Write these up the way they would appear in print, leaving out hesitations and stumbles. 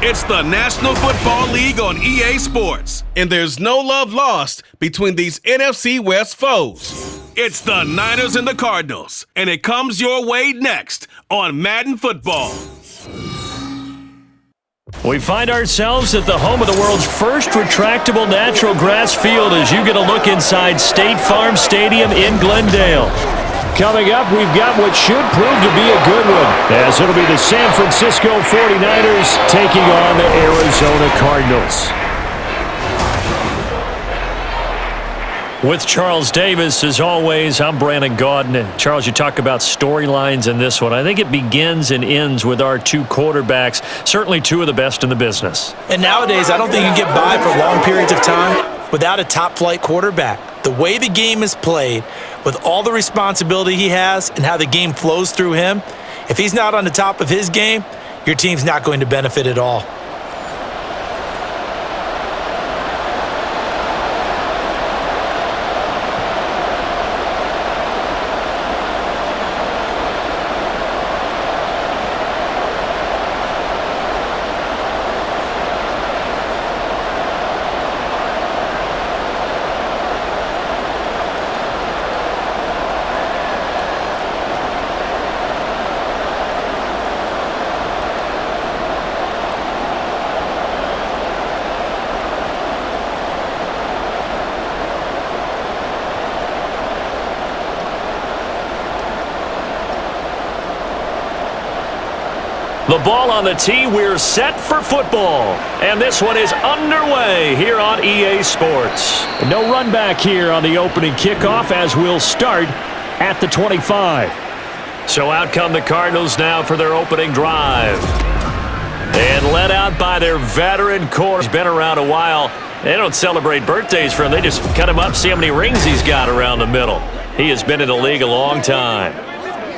It's the National Football League on EA Sports, and there's no love lost between these NFC West foes. It's the Niners and the Cardinals, and it comes your way next on Madden Football. We find ourselves at the home of the world's first retractable natural grass field as you get a look inside State Farm Stadium in Glendale. Coming up, we've got what should prove to be a good one, as it'll be the San Francisco 49ers taking on the Arizona Cardinals. With Charles Davis, as always, I'm Brandon Gaudin. Charles, you talk about storylines in this one. I think it begins and ends with our two quarterbacks, certainly two of the best in the business. And nowadays, I don't think you can get by for long periods of time without a top-flight quarterback. The way the game is played, with all the responsibility he has and how the game flows through him, if he's not on the top of his game, your team's not going to benefit at all. The ball on the tee, we're set for football. And this one is underway here on EA Sports. No run back here on the opening kickoff as we'll start at the 25. So out come the Cardinals now for their opening drive. And led out by their veteran core. He's been around a while. They don't celebrate birthdays for him. They just cut him up, see how many rings he's got around the middle. He has been in the league a long time.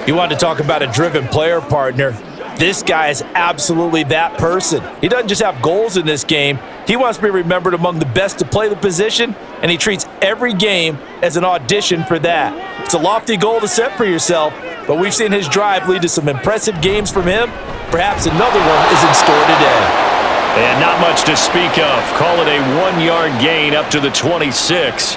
You want to talk about a driven player, partner. This guy is absolutely that person. He doesn't just have goals in this game. He wants to be remembered among the best to play the position, and he treats every game as an audition for that. It's a lofty goal to set for yourself, but we've seen his drive lead to some impressive games from him. Perhaps another one is in store today. And not much to speak of. Call it a 1-yard gain up to the 26.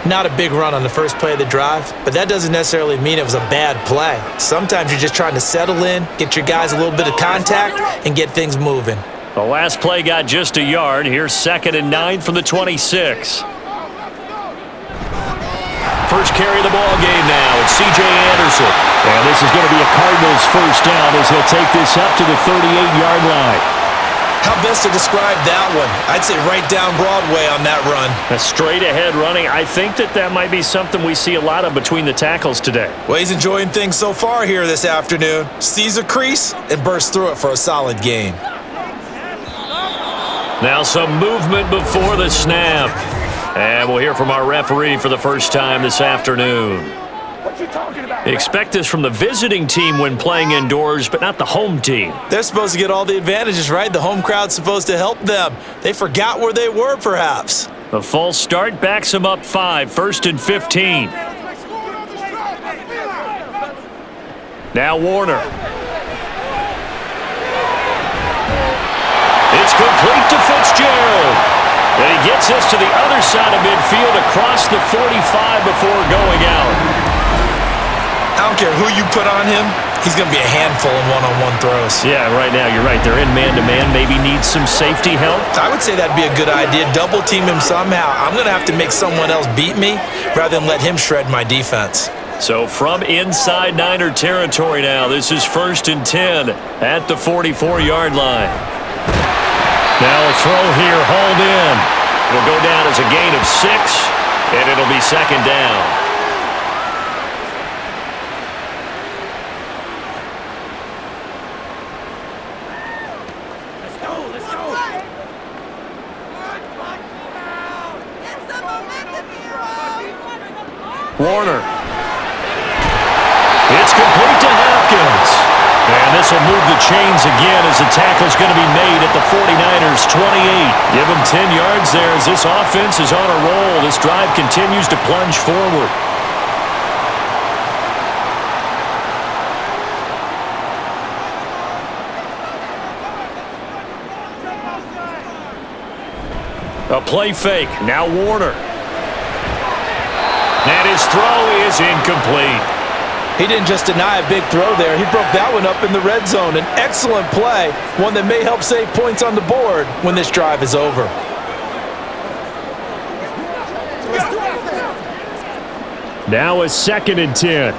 Not a big run on the first play of the drive, but that doesn't necessarily mean it was a bad play. Sometimes you're just trying to settle in, get your guys a little bit of contact, and get things moving. The last play got just a yard. Here's 2nd and 9 from the 26. First carry of the ball game now. It's C.J. Anderson. And this is going to be a Cardinals first down as he'll take this up to the 38-yard line. How best to describe that one? I'd say right down Broadway on that run. A straight-ahead running. I think that might be something we see a lot of between the tackles today. Well, he's enjoying things so far here this afternoon. Sees a crease and bursts through it for a solid gain. Now some movement before the snap. And we'll hear from our referee for the first time this afternoon. Expect this from the visiting team when playing indoors, but not the home team. They're supposed to get all the advantages, right? The home crowd's supposed to help them. They forgot where they were, perhaps. The false start backs them up 5, 1st and 15. Now Warner. It's complete to Fitzgerald. And he gets us to the other side of midfield across the 45 before going out. I don't care who you put on him, he's going to be a handful in one-on-one throws. Yeah, right now, you're right. They're in man-to-man. Maybe needs some safety help. I would say that'd be a good idea. Double team him somehow. I'm going to have to make someone else beat me rather than let him shred my defense. So from inside Niner territory now, this is 1st and 10 at the 44-yard line. Now a throw here, hauled in. It'll go down as a gain of 6, and it'll be 2nd down. Warner. It's complete to Hopkins. And this will move the chains again as the tackle's going to be made at the 49ers' 28. Give them 10 yards there as this offense is on a roll. This drive continues to plunge forward. A play fake. Now Warner. And his throw is incomplete. He didn't just deny a big throw there. He broke that one up in the red zone. An excellent play, one that may help save points on the board when this drive is over. Now a 2nd and 10.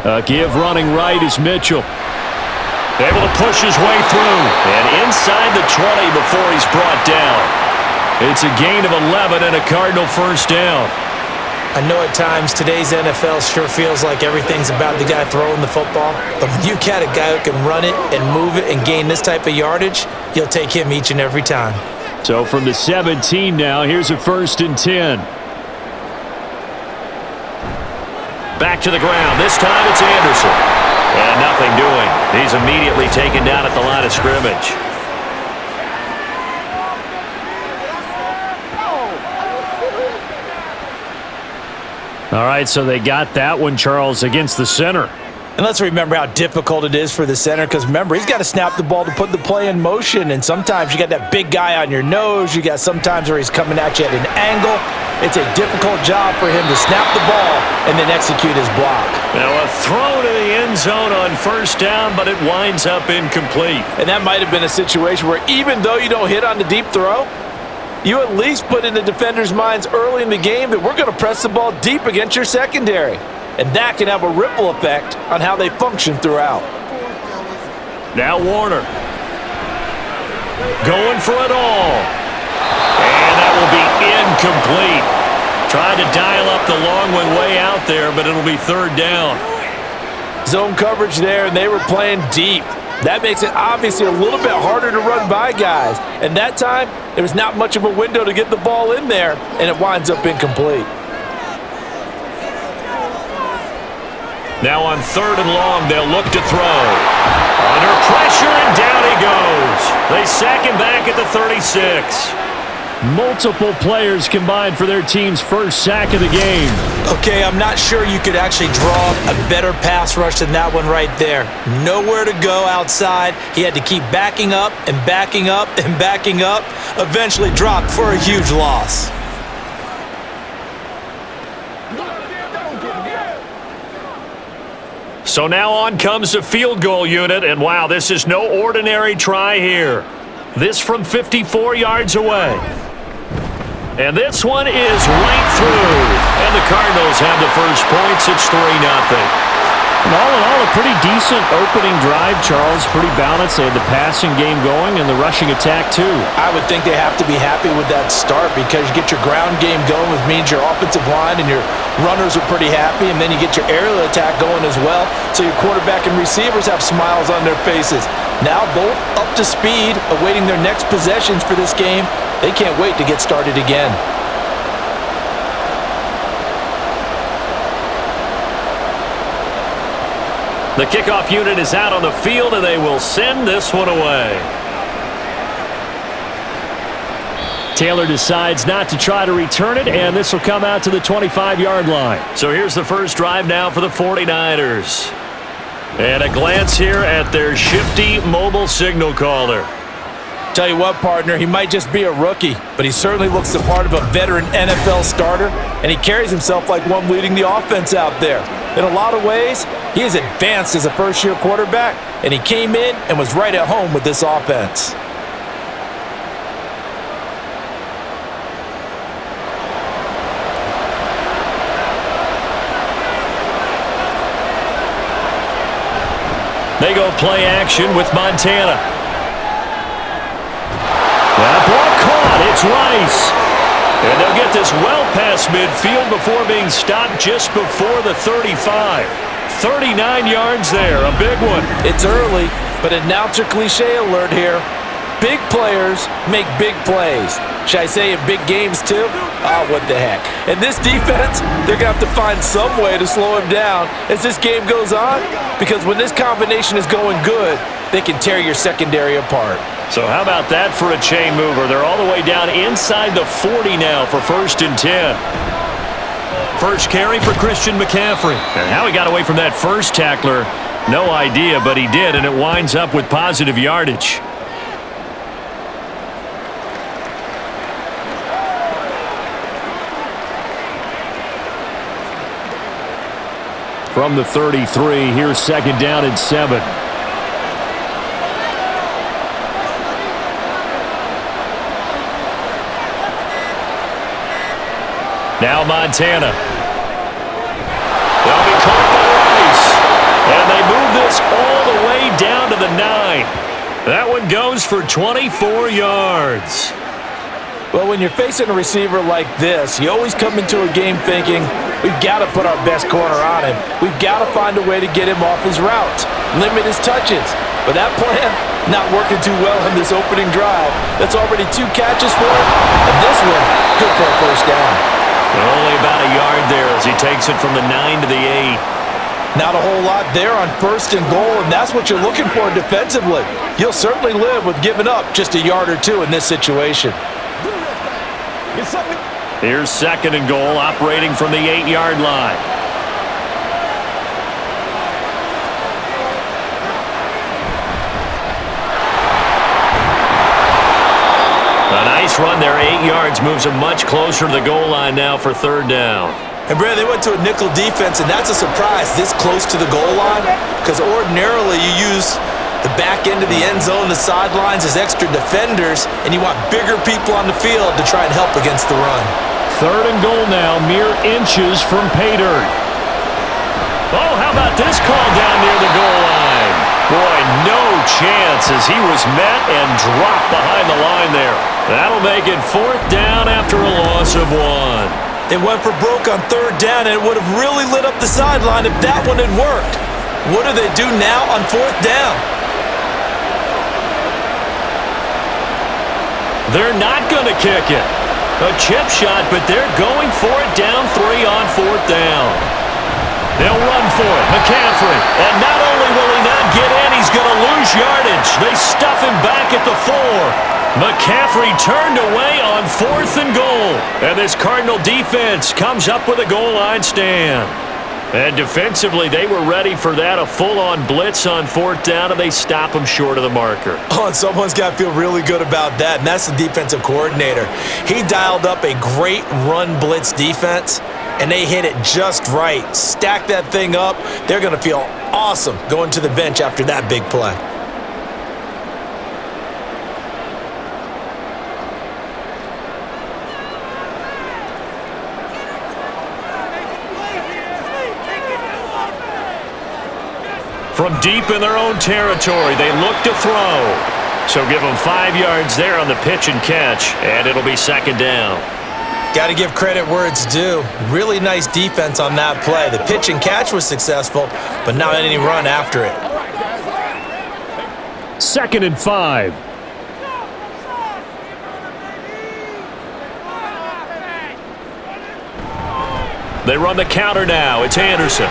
A give running right is Mitchell. Able to push his way through. And inside the 20 before he's brought down. It's a gain of 11 and a Cardinal first down. I know at times today's NFL sure feels like everything's about the guy throwing the football. But when you got a guy who can run it and move it and gain this type of yardage, you'll take him each and every time. So from the 17 now, here's a 1st and 10. Back to the ground. This time it's Anderson. And nothing doing. He's immediately taken down at the line of scrimmage. All right, so they got that one, Charles, against the center. And let's remember how difficult it is for the center, because remember, he's got to snap the ball to put the play in motion, and sometimes you got that big guy on your nose. You got sometimes where he's coming at you at an angle. It's a difficult job for him to snap the ball and then execute his block. Now a throw to the end zone on first down, but it winds up incomplete. And that might have been a situation where even though you don't hit on the deep throw, you at least put in the defenders' minds early in the game that we're going to press the ball deep against your secondary. And that can have a ripple effect on how they function throughout. Now Warner. Going for it all. And that will be incomplete. Trying to dial up the long one way out there, but it'll be 3rd down. Zone coverage there, and they were playing deep. That makes it obviously a little bit harder to run by guys. And that time, there was not much of a window to get the ball in there, and it winds up incomplete. Now on 3rd and long, they'll look to throw. Under pressure, and down he goes. They sack him back at the 36. Multiple players combined for their team's first sack of the game. Okay, I'm not sure you could actually draw a better pass rush than that one right there. Nowhere to go outside. He had to keep backing up and backing up and backing up. Eventually dropped for a huge loss. So now on comes the field goal unit, and wow, this is no ordinary try here. This from 54 yards away. And this one is right through. And the Cardinals have the first points. It's 3-0. All in all, a pretty decent opening drive, Charles. Pretty balanced. They had the passing game going and the rushing attack, too. I would think they have to be happy with that start because you get your ground game going, which means your offensive line and your runners are pretty happy, and then you get your aerial attack going as well, so your quarterback and receivers have smiles on their faces. Now both up to speed, awaiting their next possessions for this game. They can't wait to get started again. The kickoff unit is out on the field, and they will send this one away. Taylor decides not to try to return it, and this will come out to the 25-yard line. So here's the first drive now for the 49ers. And a glance here at their shifty mobile signal caller. Tell you what, partner, he might just be a rookie, but he certainly looks the part of a veteran NFL starter, and he carries himself like one leading the offense out there. In a lot of ways, he is advanced as a first-year quarterback, and he came in and was right at home with this offense. They go play action with Montana. That ball caught. It's Rice. And they'll get this well past midfield before being stopped just before the 35. 39 yards there. A big one. It's early, but announcer cliche alert here. Big players make big plays. Should I say in big games too? Oh, what the heck. And this defense, they're going to have to find some way to slow him down as this game goes on, because when this combination is going good, they can tear your secondary apart. So how about that for a chain mover? They're all the way down inside the 40 now for 1st and 10. First carry for Christian McCaffrey. And how he got away from that first tackler, no idea, but he did, and it winds up with positive yardage. from the 33. Here's 2nd down and 7. Now Montana. They'll be caught by Rice. And they move this all the way down to the 9. That one goes for 24 yards. Well, when you're facing a receiver like this, you always come into a game thinking, we've got to put our best corner on him. We've got to find a way to get him off his routes, limit his touches. But that plan, not working too well in this opening drive. That's already 2 catches for him, and this one, good for a first down. Only about a yard there as he takes it from the 9 to the 8. Not a whole lot there on 1st and goal, and that's what you're looking for defensively. You'll certainly live with giving up just a yard or 2 in this situation. Here's 2nd and goal, operating from the 8-yard line. A nice run there, 8 yards, moves him much closer to the goal line now for 3rd down. And, Brad, they went to a nickel defense, and that's a surprise this close to the goal line, because ordinarily you use the back end of the end zone, the sidelines as extra defenders, and you want bigger people on the field to try and help against the run. 3rd and goal now, mere inches from pay dirt. Oh, how about this call down near the goal line? Boy, no chance as he was met and dropped behind the line there. That'll make it 4th down after a loss of 1. It went for broke on 3rd down, and it would have really lit up the sideline if that one had worked. What do they do now on 4th down? They're not going to kick it. A chip shot, but they're going for it down 3 on 4th down. They'll run for it. McCaffrey. And not only will he not get in, he's going to lose yardage. They stuff him back at the 4. McCaffrey turned away on 4th and goal. And this Cardinal defense comes up with a goal line stand. And defensively, they were ready for that, a full-on blitz on 4th down, and they stop him short of the marker. Oh, and someone's got to feel really good about that, and that's the defensive coordinator. He dialed up a great run blitz defense, and they hit it just right. Stack that thing up. They're going to feel awesome going to the bench after that big play. From deep in their own territory, they look to throw. So give them 5 yards there on the pitch and catch, and it'll be 2nd down. Got to give credit where it's due. Really nice defense on that play. The pitch and catch was successful, but not any run after it. 2nd and 5. They run the counter now. It's Anderson.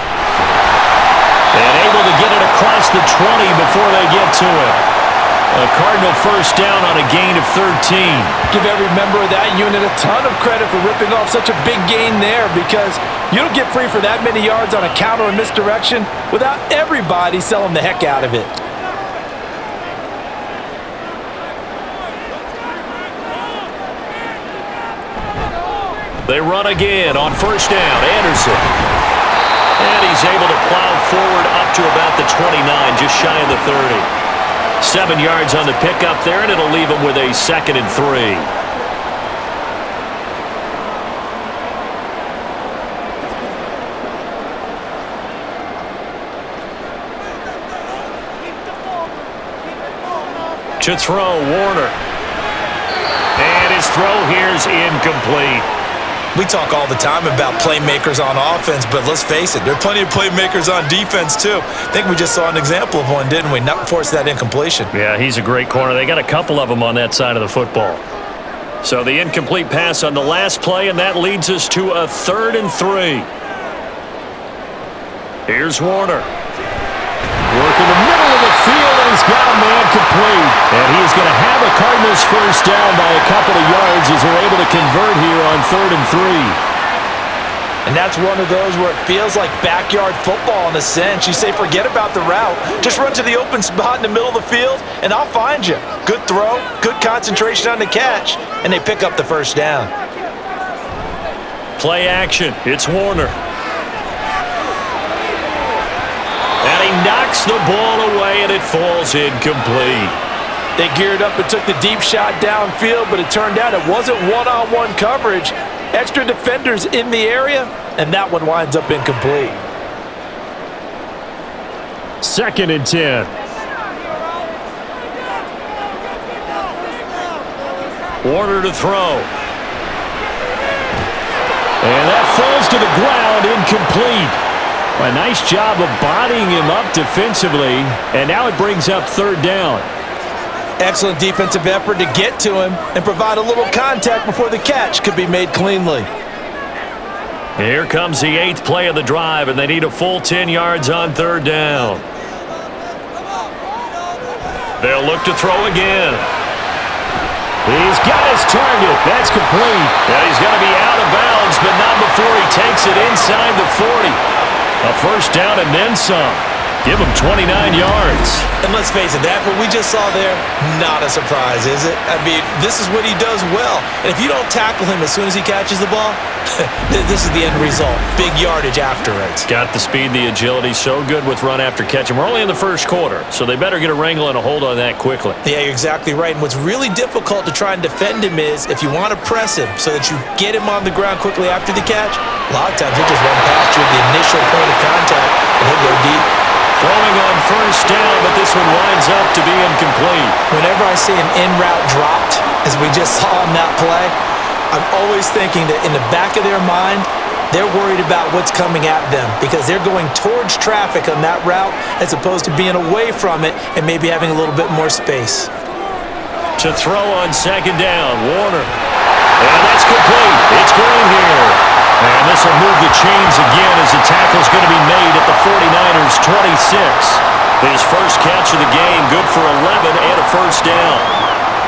And able to get it across the 20 before they get to it. A Cardinal first down on a gain of 13. Give every member of that unit a ton of credit for ripping off such a big gain there, because you don't get free for that many yards on a counter or misdirection without everybody selling the heck out of it. They run again on first down. Anderson. And he's able to plow forward up to about the 29, just shy of the 30. 7 yards on the pickup there, and it'll leave him with a 2nd and 3. To throw, Warner. And his throw here's incomplete. We talk all the time about playmakers on offense, but let's face it, there are plenty of playmakers on defense too. I think we just saw an example of one, didn't we? Not force that incompletion. Yeah, he's a great corner. They got a couple of them on that side of the football. So the incomplete pass on the last play, and that leads us to a 3rd and 3. Here's Warner. Working the middle of the field, and he's got a man complete. And he's going to have a Cardinals first down by a couple of yards as they're able to convert here on 3rd and 3. And that's one of those where it feels like backyard football in a sense. You say, forget about the route. Just run to the open spot in the middle of the field, and I'll find you. Good throw, good concentration on the catch, and they pick up the first down. Play action. It's Warner. knocks the ball away, and it falls incomplete. They geared up and took the deep shot downfield, but it turned out it wasn't one-on-one coverage. Extra defenders in the area, and that one winds up incomplete. 2nd and 10. Warner to throw. And that falls to the ground, incomplete. A nice job of bodying him up defensively, and now it brings up 3rd down. Excellent defensive effort to get to him and provide a little contact before the catch could be made cleanly. Here comes the 8th play of the drive, and they need a full 10 yards on 3rd down. They'll look to throw again. He's got his target. That's complete. Yeah, he's going to be out of bounds, but not before he takes it inside the 40. A 1st down and then some. Give him 29 yards. And let's face it, that what we just saw there, not a surprise, is it? I mean, this is what he does well. And if you don't tackle him as soon as he catches the ball, this is the end result. Big yardage afterwards. Got the speed, the agility, so good with run after catch. And we're only in the 1st quarter, so they better get a wrangle and a hold on that quickly. Yeah, you're exactly right. And what's really difficult to try and defend him is if you want to press him so that you get him on the ground quickly after the catch, a lot of times he'll just run past you at the initial point of contact, and he'll go deep. Throwing on 1st down, but this one winds up to be incomplete. Whenever I see an in-route dropped, as we just saw on that play, I'm always thinking that in the back of their mind, they're worried about what's coming at them because they're going towards traffic on that route as opposed to being away from it and maybe having a little bit more space. To throw on 2nd down, Warner. And that's complete. It's Green here. And this will move the chains again as the tackle's going to be made at the 49ers' 26. His 1st catch of the game, good for 11 and a 1st down.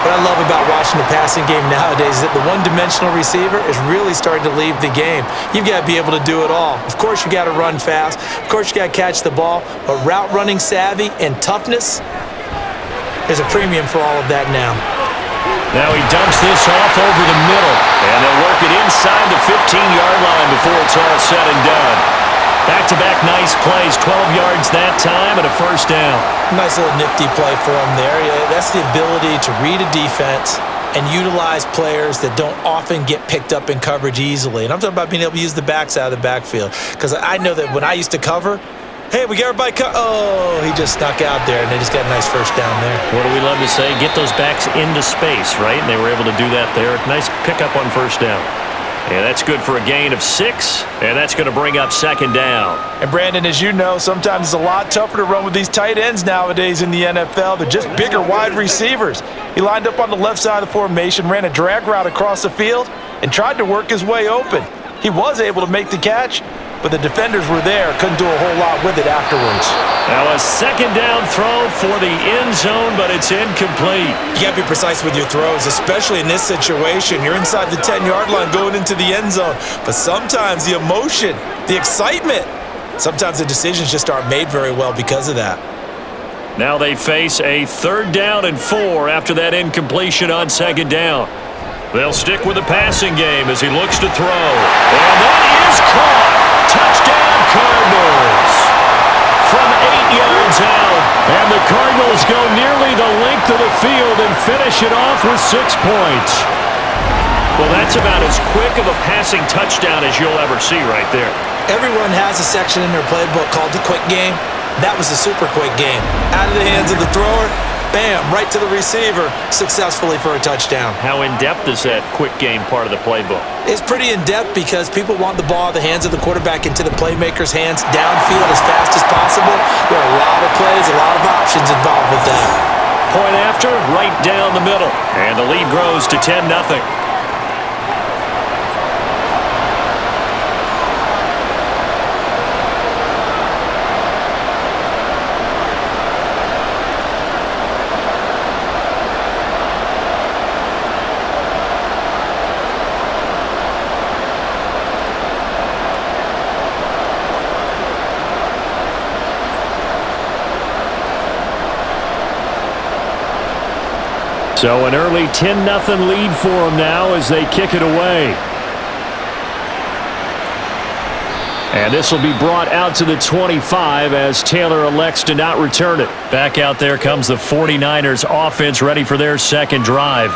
What I love about watching the passing game nowadays is that the one-dimensional receiver is really starting to leave the game. You've got to be able to do it all. Of course, you got to run fast. Of course, you got to catch the ball. But route running savvy and toughness, there's a premium for all of that now. Now he dumps this off over the middle, and they'll work it inside the 15-yard line before it's all said and done. Back-to-back nice plays, 12 yards that time and a 1st down. Nice little nifty play for him there. Yeah, that's the ability to read a defense and utilize players that don't often get picked up in coverage easily. And I'm talking about being able to use the backs out of the backfield. Because I know that when I used to cover, hey, we got everybody oh, he just snuck out there, and they just got a nice 1st down there. What do we love to say? Get those backs into space, right? And they were able to do that there. Nice pickup on 1st down. Yeah, that's good for a gain of 6, and that's going to bring up 2nd down. And Brandon, as you know, sometimes it's a lot tougher to run with these tight ends nowadays in the NFL. They're just bigger wide receivers. He lined up on the left side of the formation, ran a drag route across the field, and tried to work his way open. He was able to make the catch, but the defenders were there, couldn't do a whole lot with it afterwards. Now a 2nd down throw for the end zone, but it's incomplete. You got to be precise with your throws, especially in this situation. You're inside the 10-yard line going into the end zone, but sometimes the emotion, the excitement, sometimes the decisions just aren't made very well because of that. Now they face a 3rd down and 4 after that incompletion on 2nd down. They'll stick with the passing game as he looks to throw. And that is caught. Touchdown, Cardinals. From 8 yards out. And the Cardinals go nearly the length of the field and finish it off with 6 points. Well, that's about as quick of a passing touchdown as you'll ever see right there. Everyone has a section in their playbook called the quick game. That was the super quick game. Out of the hands of the thrower, bam, right to the receiver, successfully for a touchdown. How in-depth is that quick game part of the playbook? It's pretty in-depth because people want the ball out of the hands of the quarterback into the playmaker's hands downfield as fast as possible. There are a lot of plays, a lot of options involved with that. Point after, right down the middle. And the lead grows to 10-0. So an early 10-0 lead for them now as they kick it away. And this will be brought out to the 25 as Taylor elects to not return it. Back out there comes the 49ers offense ready for their second drive.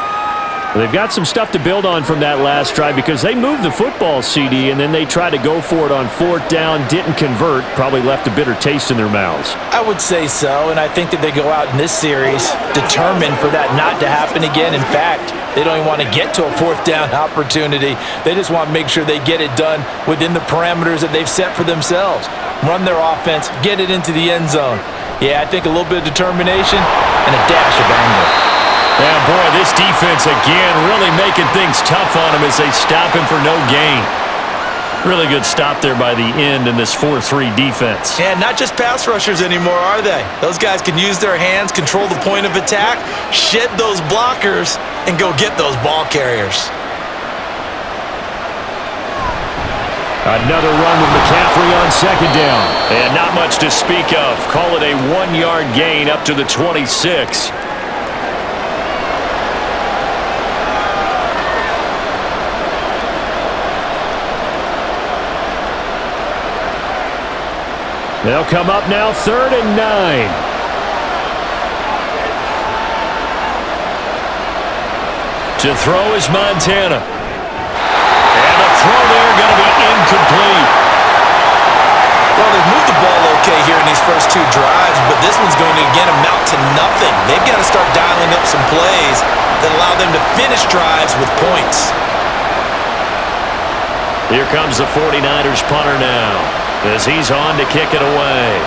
They've got some stuff to build on from that last drive because they moved the football, CD, and then they tried to go for it on fourth down, didn't convert, probably left a bitter taste in their mouths. I would say so, and I think that they go out in this series determined for that not to happen again. In fact, they don't even want to get to a fourth down opportunity. They just want to make sure they get it done within the parameters that they've set for themselves. Run their offense, get it into the end zone. Yeah, I think a little bit of determination and a dash of anger. Yeah, boy, this defense again really making things tough on him as they stop him for no gain. Really good stop there by the end in this 4-3 defense. Yeah, not just pass rushers anymore, are they? Those guys can use their hands, control the point of attack, shed those blockers, and go get those ball carriers. Another run with McCaffrey on second down. And not much to speak of. Call it a 1-yard gain up to the 26. They'll come up now 3rd and 9. To throw is Montana. And the throw there going to be incomplete. Well, they've moved the ball okay here in these first two drives, but this one's going to again amount to nothing. They've got to start dialing up some plays that allow them to finish drives with points. Here comes the 49ers punter now, as he's on to kick it away.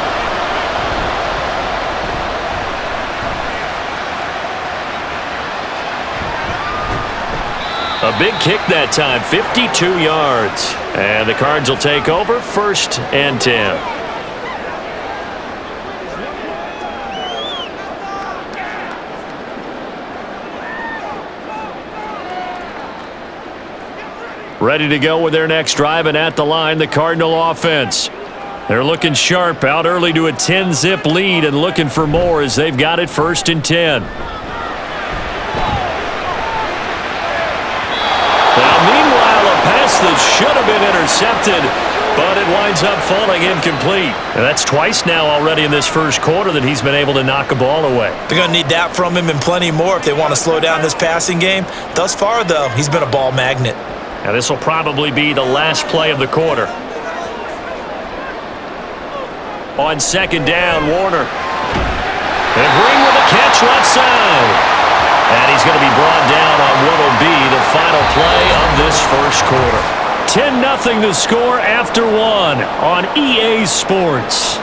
A big kick that time, 52 yards. And the Cards will take over 1st and 10. Ready to go with their next drive, and at the line, the Cardinal offense. They're looking sharp, out early to a 10-zip lead and looking for more as they've got it 1st and 10. Now, meanwhile, a pass that should have been intercepted, but it winds up falling incomplete. And that's twice now already in this first quarter that he's been able to knock a ball away. They're going to need that from him and plenty more if they want to slow down this passing game. Thus far, though, he's been a ball magnet. Now, this will probably be the last play of the quarter. On second down, Warner. And Green with a catch left side. And he's going to be brought down on what will be the final play of this first quarter. 10-0 the score after 1 on EA Sports.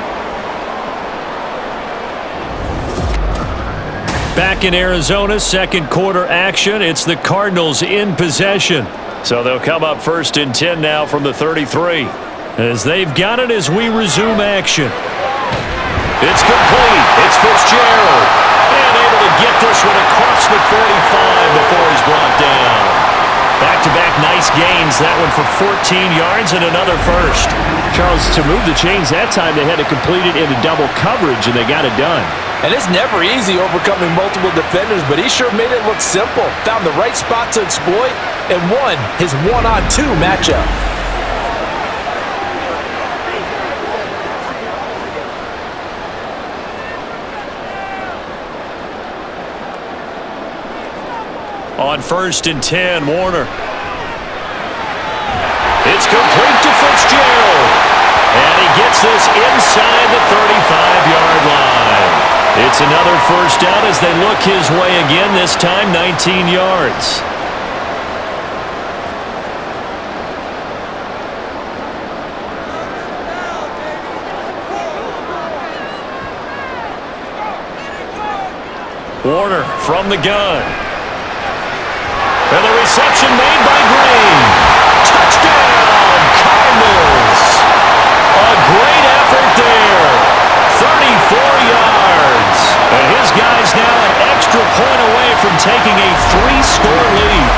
Back in Arizona, second quarter action. It's the Cardinals in possession. So they'll come up 1st and 10 now from the 33. As they've got it as we resume action. It's complete. It's Fitzgerald. And able to get this one across the 45 before he's brought down. Back-to-back nice gains. That one for 14 yards and another first. Charles, to move the chains that time, they had to complete it into double coverage, and they got it done. And it's never easy overcoming multiple defenders, but he sure made it look simple. Found the right spot to exploit and won his 1-on-2 matchup. On 1st and 10, Warner. It's complete to Fitzgerald. And he gets this inside the 35-yard line. It's another first down as they look his way again, this time 19 yards. Warner from the gun. And the reception made by Green. Touchdown, Cardinals. A great effort there. 34 yards. And his guys now an extra point away from taking a 3-score lead.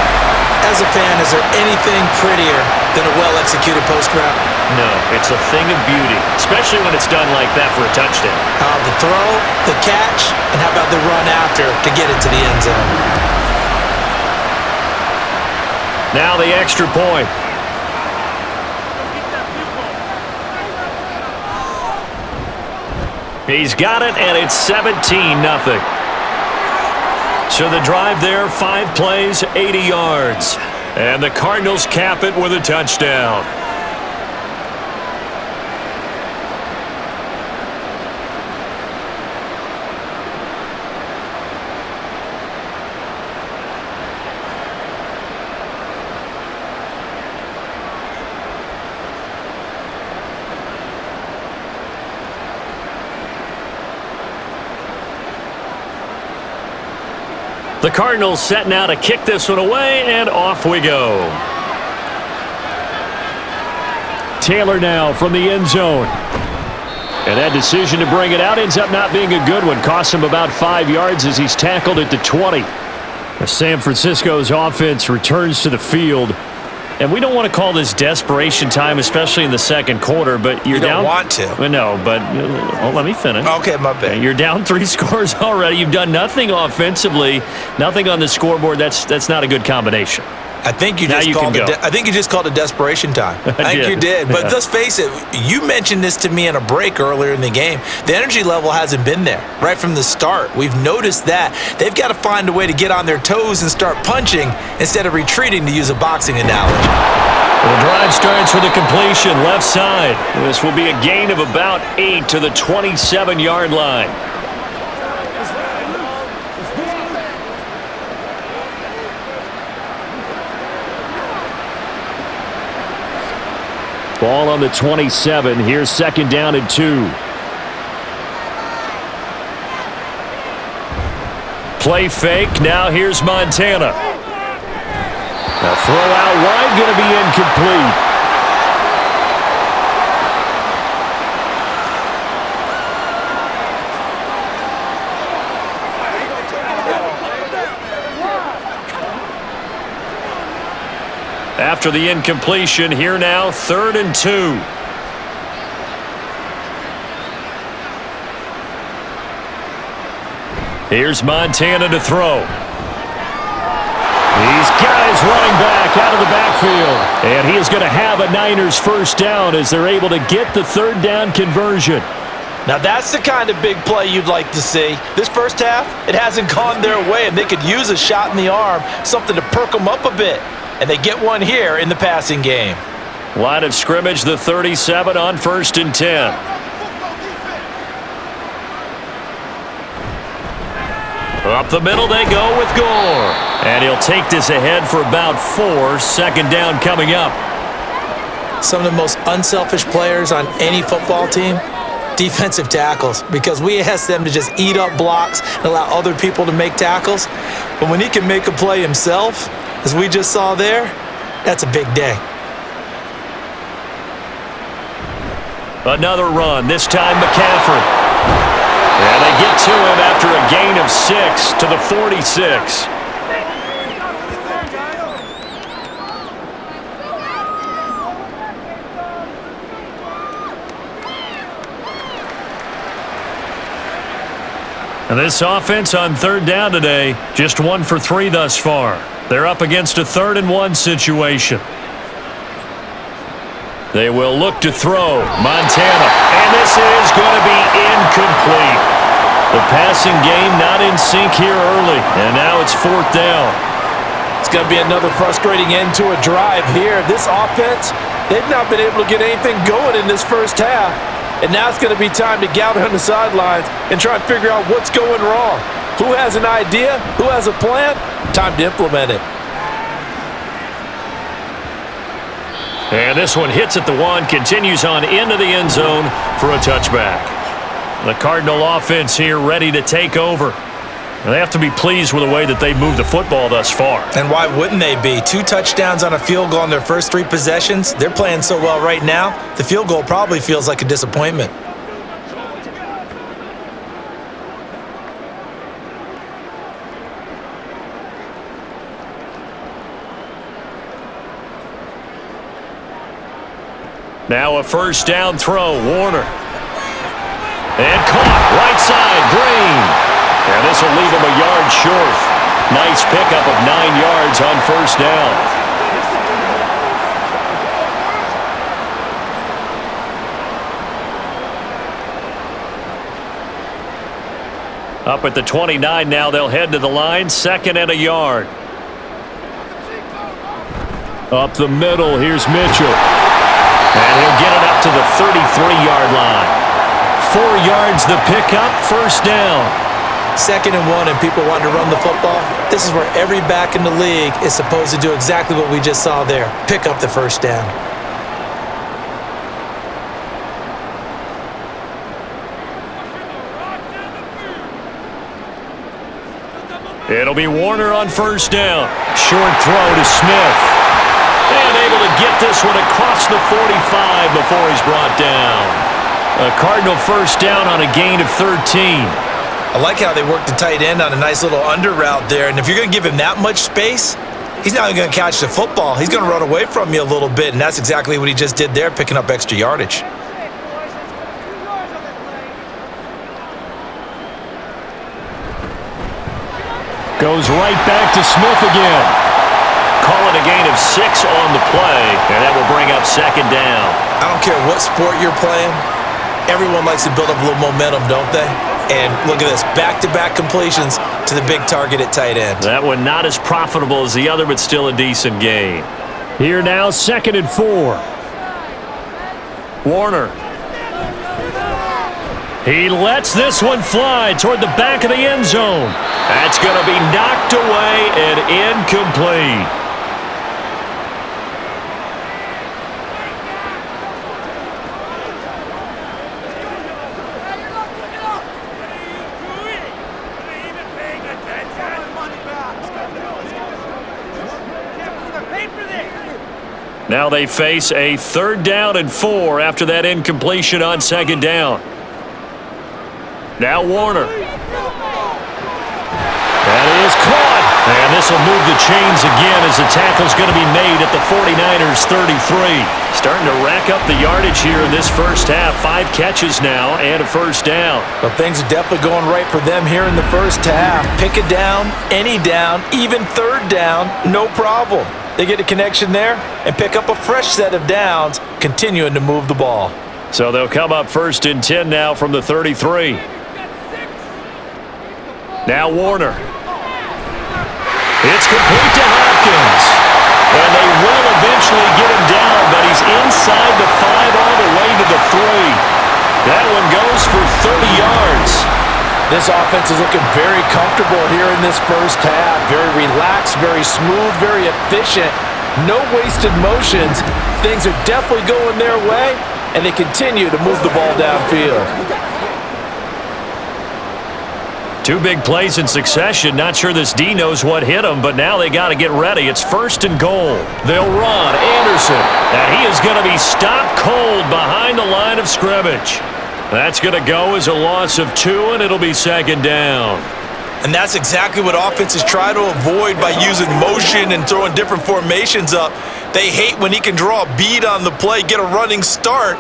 As a fan, is there anything prettier than a well-executed post route? No, it's a thing of beauty, especially when it's done like that for a touchdown. The throw, the catch, and how about the run after to get it to the end zone? Now the extra point. He's got it, and it's 17-0. So the drive there, 5 plays, 80 yards. And the Cardinals cap it with a touchdown. The Cardinals set now to kick this one away, and off we go. Taylor now from the end zone. And that decision to bring it out ends up not being a good one. Costs him about 5 yards as he's tackled at the 20. San Francisco's offense returns to the field. And we don't want to call this desperation time, especially in the second quarter, but you're down. You don't want to. Well, no, but let me finish. Okay, my bad. You're down 3 scores already. You've done nothing offensively, nothing on the scoreboard. That's not a good combination. I think you just called it desperation time. I think you did. But let's face it, you mentioned this to me in a break earlier in the game. The energy level hasn't been there right from the start. We've noticed that. They've got to find a way to get on their toes and start punching instead of retreating, to use a boxing analogy. The drive starts with a completion left side. This will be a gain of about 8 to the 27-yard line. Ball on the 27. Here's second down and 2. Play fake. Now here's Montana. A throw out wide, going to be incomplete. After the incompletion, here now, 3rd and 2. Here's Montana to throw. He's got his running back out of the backfield. And he is going to have a Niners first down as they're able to get the 3rd down conversion. Now that's the kind of big play you'd like to see. This first half, it hasn't gone their way, and they could use a shot in the arm, something to perk them up a bit. And they get one here in the passing game. Line of scrimmage, the 37 on 1st and 10. Up the middle they go with Gore. And he'll take this ahead for about 4. 2nd down coming up. Some of the most unselfish players on any football team, defensive tackles, because we ask them to just eat up blocks and allow other people to make tackles. But when he can make a play himself, as we just saw there, that's a big day. Another run, this time McCaffrey. And they get to him after a gain of 6 to the 46. And this offense on 3rd down today, just 1 for 3 thus far. They're up against a 3rd and 1 situation. They will look to throw. Montana. And this is going to be incomplete. The passing game not in sync here early. And now it's 4th down. It's going to be another frustrating end to a drive here. This offense, they've not been able to get anything going in this first half. And now it's going to be time to gather on the sidelines and try and figure out what's going wrong. Who has an idea? Who has a plan? Time to implement it. And this one hits at the 1, continues on into the end zone for a touchback. The Cardinal offense here ready to take over. And they have to be pleased with the way that they've moved the football thus far. And why wouldn't they be? 2 touchdowns on a field goal in their first 3 possessions. They're playing so well right now, the field goal probably feels like a disappointment. Now a first down throw, Warner. And caught, right side, Green. And this will leave him a yard short. Nice pickup of 9 yards on first down. Up at the 29 now, they'll head to the line, 2nd and a yard. Up the middle, here's Mitchell. And he'll get it up to the 33-yard line. 4 yards the pickup, 1st down. 2nd and 1 and people want to run the football. This is where every back in the league is supposed to do exactly what we just saw there. Pick up the 1st down. It'll be Warner on 1st down. Short throw to Smith. And able to get this one across the 45 before he's brought down. A Cardinal 1st down on a gain of 13. I like how they worked the tight end on a nice little under route there. And if you're going to give him that much space, he's not going to catch the football. He's going to run away from you a little bit, and that's exactly what he just did there, picking up extra yardage. Goes right back to Smith again. Call it a gain of 6 on the play, and that will bring up 2nd down. I don't care what sport you're playing. Everyone likes to build up a little momentum, don't they? And look at this, back-to-back completions to the big target at tight end. That one not as profitable as the other, but still a decent gain. Here now, 2nd and 4. Warner. He lets this one fly toward the back of the end zone. That's going to be knocked away and incomplete. Now they face a 3rd down and 4 after that incompletion on 2nd down. Now Warner. That is caught. And this will move the chains again as the tackle's going to be made at the 49ers 33. Starting to rack up the yardage here in this 1st half. 5 catches now and a 1st down. Well, things are definitely going right for them here in the 1st half. Pick a down, any down, even 3rd down, no problem. They get a connection there and pick up a fresh set of downs, continuing to move the ball. So they'll come up 1st and 10 now from the 33. Now Warner. It's complete to Hopkins. And they will eventually get him down, but he's inside the 5 all the way to the 3. That one goes for 30 yards. This offense is looking very comfortable here in this 1st half. Very relaxed, very smooth, very efficient. No wasted motions. Things are definitely going their way, and they continue to move the ball downfield. 2 big plays in succession. Not sure this D knows what hit him, but now they got to get ready. It's 1st and goal. They'll run. Anderson. And he is going to be stopped cold behind the line of scrimmage. That's going to go as a loss of 2, and it'll be 2nd down. And that's exactly what offenses try to avoid by using motion and throwing different formations up. They hate when he can draw a bead on the play, get a running start,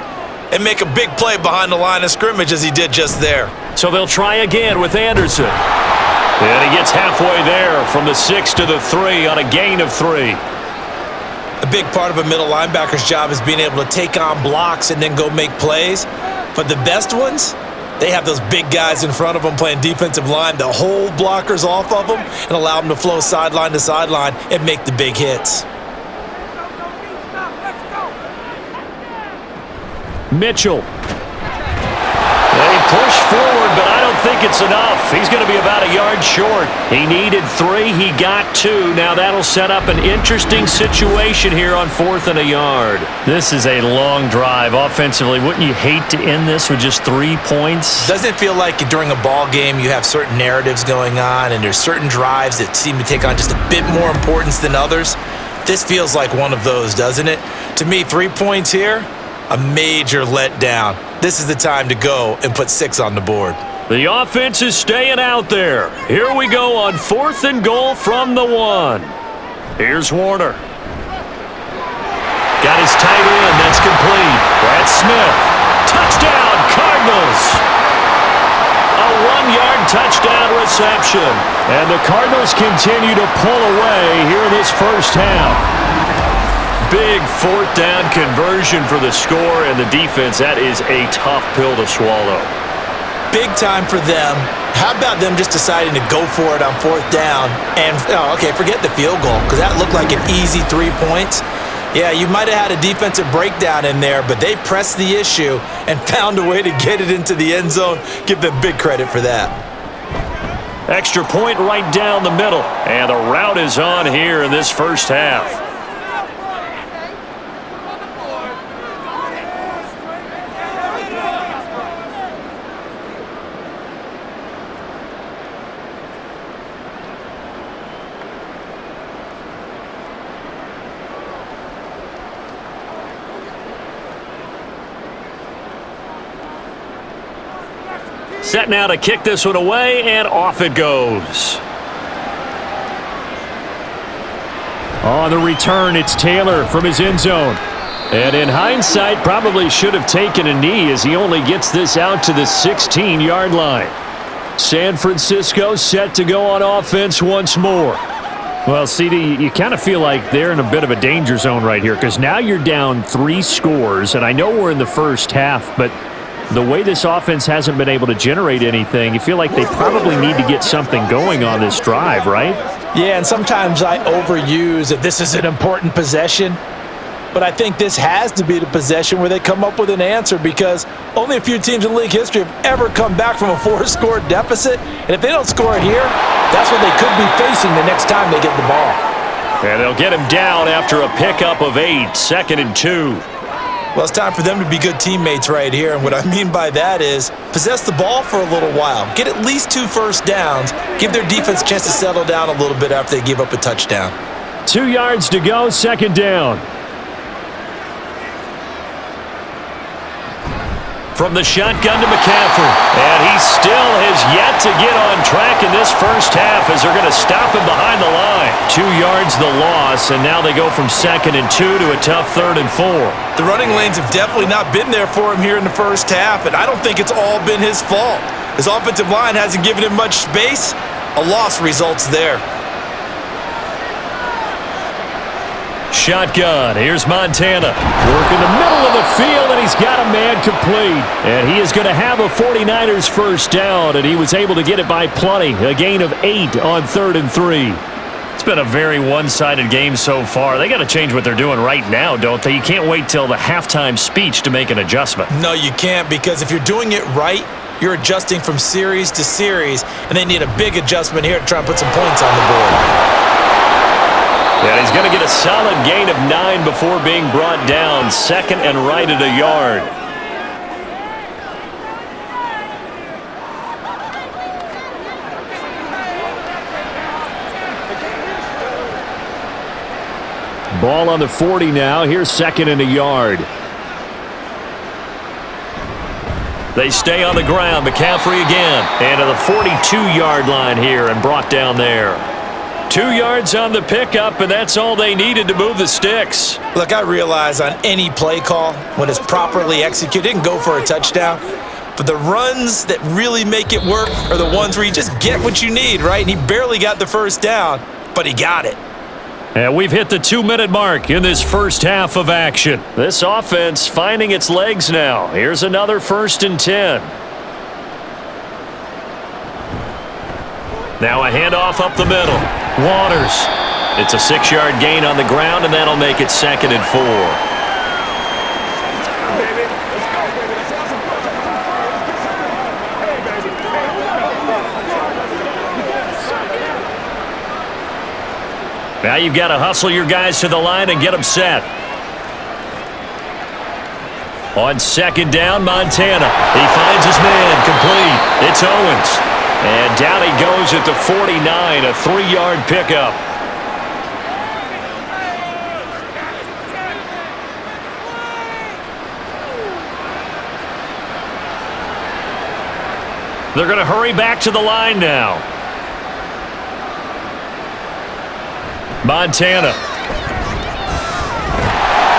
and make a big play behind the line of scrimmage as he did just there. So they'll try again with Anderson. And he gets halfway there from the 6 to the 3 on a gain of 3. A big part of a middle linebacker's job is being able to take on blocks and then go make plays. But the best ones, they have those big guys in front of them playing defensive line that hold blockers off of them and allow them to flow sideline to sideline and make the big hits. Mitchell. They push forward, but I don't think it's enough. He's going to be about a yard short. He needed 3. He got 2. Now that'll set up an interesting situation here on 4th and a yard. This is a long drive offensively. Wouldn't you hate to end this with just 3 points? Doesn't it feel like during a ball game you have certain narratives going on and there's certain drives that seem to take on just a bit more importance than others? This feels like one of those, doesn't it? To me, 3 points here, a major letdown. This is the time to go and put 6 on the board. The offense is staying out there. Here we go on 4th and goal from the 1. Here's Warner. Got his tight end. That's complete. That's Smith. Touchdown, Cardinals. A 1-yard touchdown reception. And the Cardinals continue to pull away here in this 1st half. Big 4th down conversion for the score, and the defense, that is a tough pill to swallow. big time for them. How about them just deciding to go for it on 4th down? And, forget the field goal, because that looked like an easy 3 points. Yeah, you might have had a defensive breakdown in there, but they pressed the issue and found a way to get it into the end zone. Give them big credit for that. Extra point right down the middle. And the route is on here in this first half. Set now to kick this one away, and off it goes. On the return, it's Taylor from his end zone. And in hindsight, probably should have taken a knee as he only gets this out to the 16-yard line. San Francisco set to go on offense once more. Well, CD, you kind of feel like they're in a bit of a danger zone right here because now you're down 3 scores, and I know we're in the first half, but the way this offense hasn't been able to generate anything, you feel like they probably need to get something going on this drive, right? Yeah, and sometimes I overuse that this is an important possession, but I think this has to be the possession where they come up with an answer because only a few teams in league history have ever come back from a 4-score deficit, and if they don't score here, that's what they could be facing the next time they get the ball. And they'll get him down after a pickup of 8, 2nd and 2. Well, it's time for them to be good teammates right here, and what I mean by that is possess the ball for a little while, get at least 2 first downs, give their defense a chance to settle down a little bit after they give up a touchdown. 2 yards to go, 2nd down. From the shotgun to McCaffrey, and he still has yet to get on track in this first half as they're going to stop him behind the line. 2 yards the loss, and now they go from 2nd and 2 to a tough 3rd and 4. The running lanes have definitely not been there for him here in the first half, and I don't think it's all been his fault. His offensive line hasn't given him much space. A loss results there. Shotgun. Here's Montana. Work in the middle of the field, and he's got a man complete. And he is going to have a 49ers first down, and he was able to get it by plenty. A gain of 8 on 3rd and 3. It's been a very one-sided game so far. They got to change what they're doing right now, don't they? You can't wait till the halftime speech to make an adjustment. No, you can't, because if you're doing it right, you're adjusting from series to series, and they need a big adjustment here to try and put some points on the board. And he's going to get a solid gain of 9 before being brought down. 2nd and right at a yard. Ball on the 40 now. Here's 2nd and a yard. They stay on the ground. McCaffrey again. And to the 42-yard line here and brought down there. 2 yards on the pickup, and that's all they needed to move the sticks. Look, I realize on any play call, when it's properly executed, it can go for a touchdown. But the runs that really make it work are the ones where you just get what you need, right? And he barely got the first down, but he got it. And we've hit the 2-minute mark in this first half of action. This offense finding its legs now. Here's another 1st and 10. Now a handoff up the middle. Waters. It's a 6-yard gain on the ground, and that'll make it 2nd and 4. Now you've got to hustle your guys to the line and get them set. On 2nd down, Montana. He finds his man complete. It's Owens. And down he goes at the 49, a 3-yard pickup. They're going to hurry back to the line now. Montana.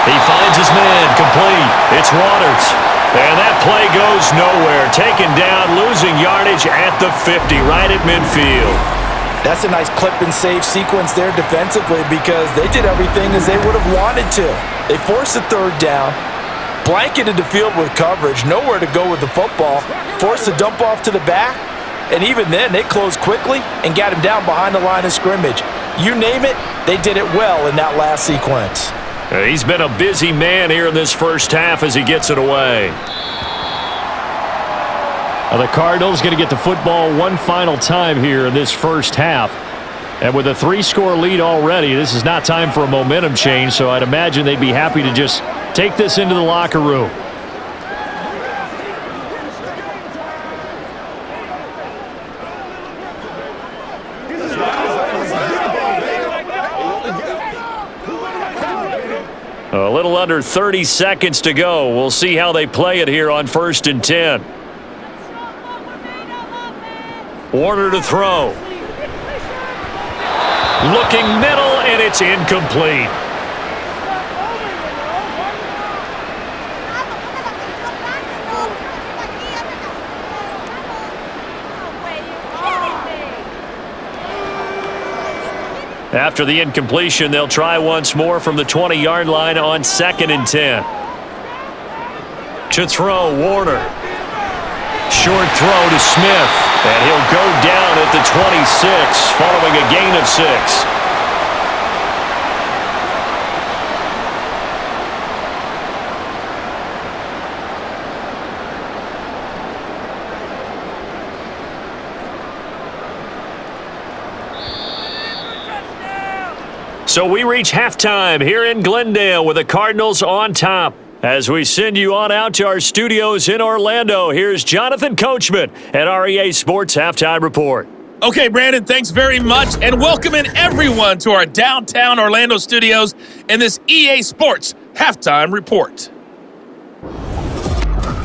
He finds his man complete. It's Waters. And that play goes nowhere. Taken down, losing yardage at the 50, right at midfield. That's a nice clip and save sequence there defensively because they did everything as they would have wanted to. They forced the 3rd down. Blanketed the field with coverage, nowhere to go with the football, forced to dump off to the back, and even then, they closed quickly and got him down behind the line of scrimmage. You name it, they did it well in that last sequence. He's been a busy man here in this first half as he gets it away. Now the Cardinals going to get the football one final time here in this first half. And with a 3-score lead already, this is not time for a momentum change, so I'd imagine they'd be happy to just take this into the locker room. A little under 30 seconds to go. We'll see how they play it here on 1st and 10. Warner to throw. Looking middle, and it's incomplete. After the incompletion, they'll try once more from the 20-yard line on 2nd and 10. To throw, Warner. Short throw to Smith, and he'll go down at the 26 following a gain of 6. So we reach halftime here in Glendale with the Cardinals on top. As we send you on out to our studios in Orlando, here's Jonathan Coachman at our EA Sports Halftime Report. Okay, Brandon, thanks very much, and welcoming everyone to our downtown Orlando studios and this EA Sports Halftime Report.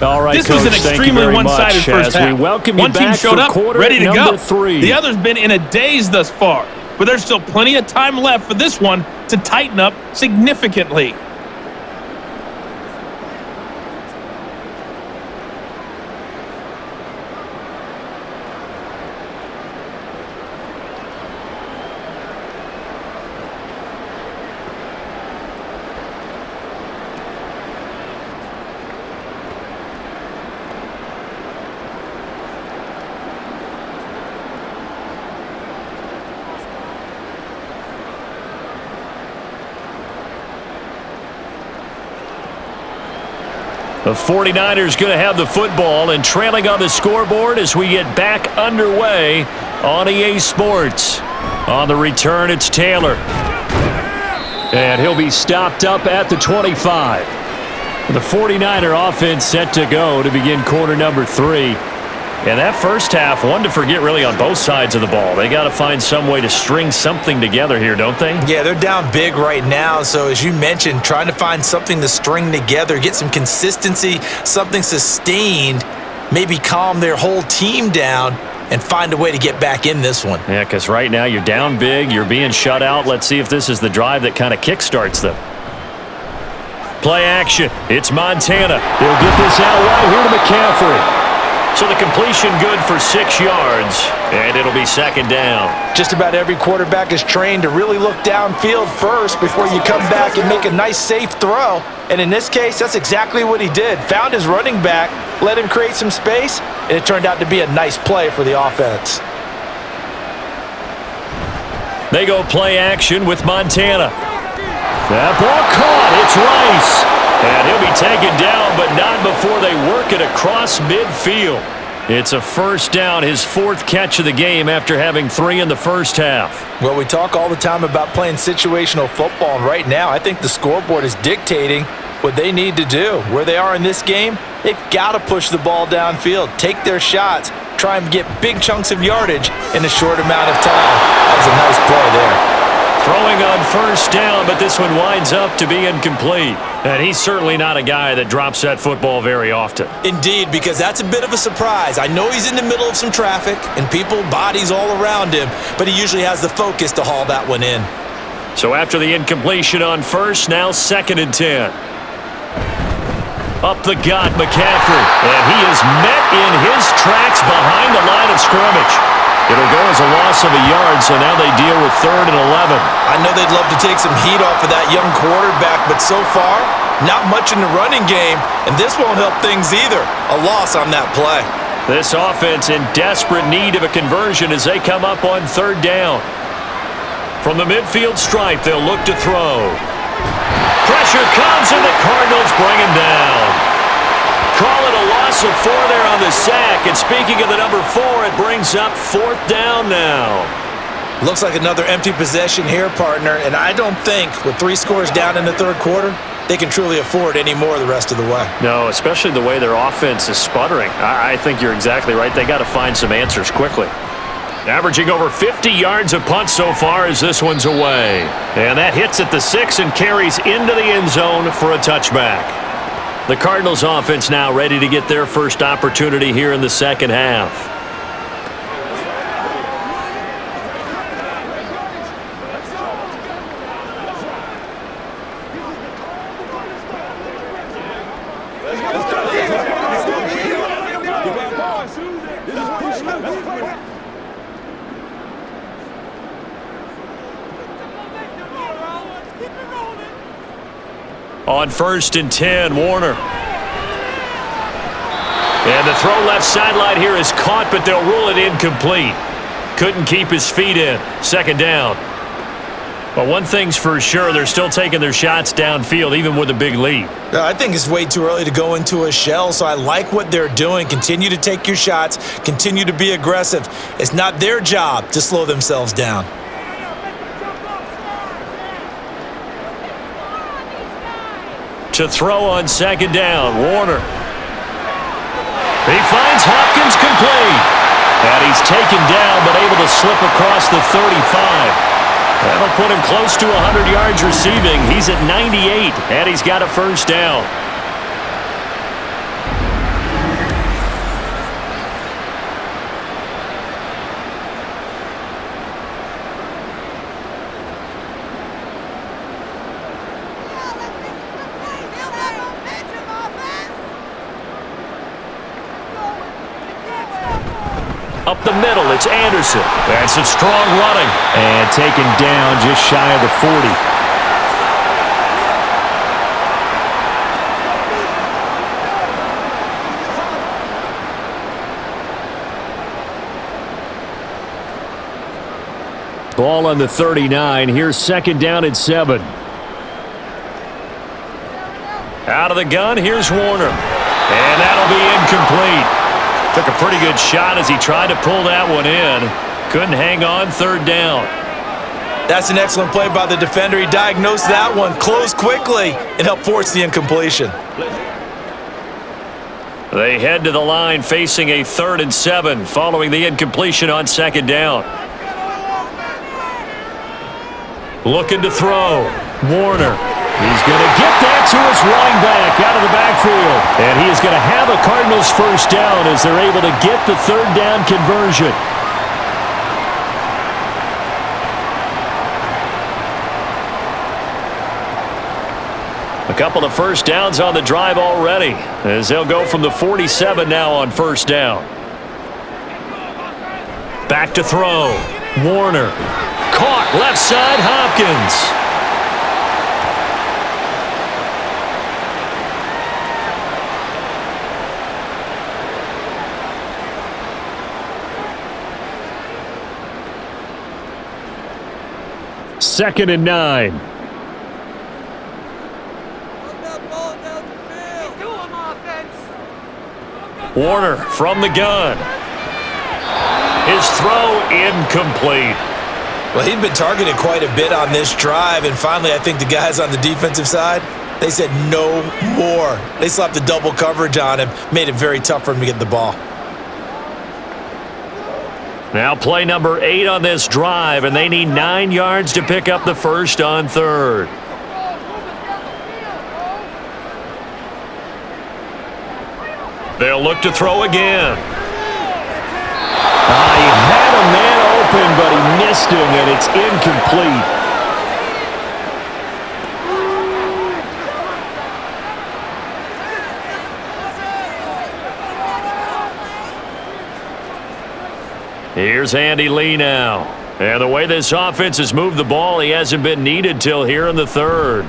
All right, this Coach, was an extremely one-sided first half. We welcome you One team back showed up, quarter ready to go. 3. The other's been in a daze thus far, but there's still plenty of time left for this one to tighten up significantly. The 49ers going to have the football and trailing on the scoreboard as we get back underway on EA Sports. On the return, it's Taylor. And he'll be stopped up at the 25. The 49er offense set to go to begin quarter number 3. And that first half, one to forget really on both sides of the ball. They got to find some way to string something together here, don't they? Yeah, they're down big right now. So as you mentioned, trying to find something to string together, get some consistency, something sustained, maybe calm their whole team down and find a way to get back in this one. Yeah, because right now you're down big, you're being shut out. Let's see if this is the drive that kind of kickstarts them. Play action. It's Montana. He'll get this out right here to McCaffrey. So the completion good for 6 yards, and it'll be 2nd down. Just about every quarterback is trained to really look downfield first before you come back and make a nice, safe throw. And in this case, that's exactly what he did. Found his running back, let him create some space, and it turned out to be a nice play for the offense. They go play action with Montana. That ball caught. It's Rice. And he'll be taken down, but not before they work it across midfield. It's a first down, his 4th catch of the game after having 3 in the first half. Well, we talk all the time about playing situational football, and right now I think the scoreboard is dictating what they need to do. Where they are in this game, they've got to push the ball downfield, take their shots, try and get big chunks of yardage in a short amount of time. That was a nice play there. Throwing on first down, but this one winds up to be incomplete. And he's certainly not a guy that drops that football very often. Indeed, because that's a bit of a surprise. I know he's in the middle of some traffic and people, bodies all around him, but he usually has the focus to haul that one in. So after the incompletion on first, now 2nd and 10. Up the gut, McCaffrey. And he is met in his tracks behind the line of scrimmage. It'll go as a loss of a yard, so now they deal with 3rd and 11. I know they'd love to take some heat off of that young quarterback, but so far, not much in the running game, and this won't help things either. A loss on that play. This offense in desperate need of a conversion as they come up on 3rd down. From the midfield stripe, they'll look to throw. Pressure comes, and the Cardinals bring him down. Call it a loss of 4 there on the sack. And speaking of the number 4, it brings up 4th down now. Looks like another empty possession here, partner. And I don't think with 3 scores down in the 3rd quarter, they can truly afford any more the rest of the way. No, especially the way their offense is sputtering. I think you're exactly right. They got to find some answers quickly. Averaging over 50 yards a punt so far as this one's away. And that hits at the 6 and carries into the end zone for a touchback. The Cardinals offense now ready to get their first opportunity here in the second half. On 1st and 10, Warner. And the throw left sideline here is caught, but they'll rule it incomplete. Couldn't keep his feet in. 2nd down. But one thing's for sure, they're still taking their shots downfield, even with a big lead. I think it's way too early to go into a shell, so I like what they're doing. Continue to take your shots. Continue to be aggressive. It's not their job to slow themselves down. To throw on 2nd down, Warner. He finds Hopkins complete. And he's taken down, but able to slip across the 35. That'll put him close to 100 yards receiving. He's at 98, and he's got a 1st down. Up the middle, it's Anderson. That's some strong running. And taken down just shy of the 40. Ball on the 39. Here's 2nd down and 7. Out of the gun, here's Warner. And that'll be incomplete. Took a pretty good shot as he tried to pull that one in. Couldn't hang on. 3rd down. That's an excellent play by the defender. He diagnosed that one, closed quickly, and helped force the incompletion. They head to the line facing a 3rd and 7 following the incompletion on 2nd down. Looking to throw. Warner. He's going to get that to his running back out of the backfield. And he is going to have a Cardinals 1st down as they're able to get the 3rd down conversion. A couple of 1st downs on the drive already as they'll go from the 47 now on 1st down. Back to throw. Warner. Caught left side, Hopkins. Second and 9. Warner from the gun. His throw incomplete. Well, he'd been targeted quite a bit on this drive, and finally I think the guys on the defensive side, they said no more. They slapped the double coverage on him, made it very tough for him to get the ball. Now play number 8 on this drive, and they need 9 yards to pick up the 1st on 3rd. They'll look to throw again. He had a man open, but he missed him, and it's incomplete. Here's Andy Lee now. And the way this offense has moved the ball, he hasn't been needed till here in the third.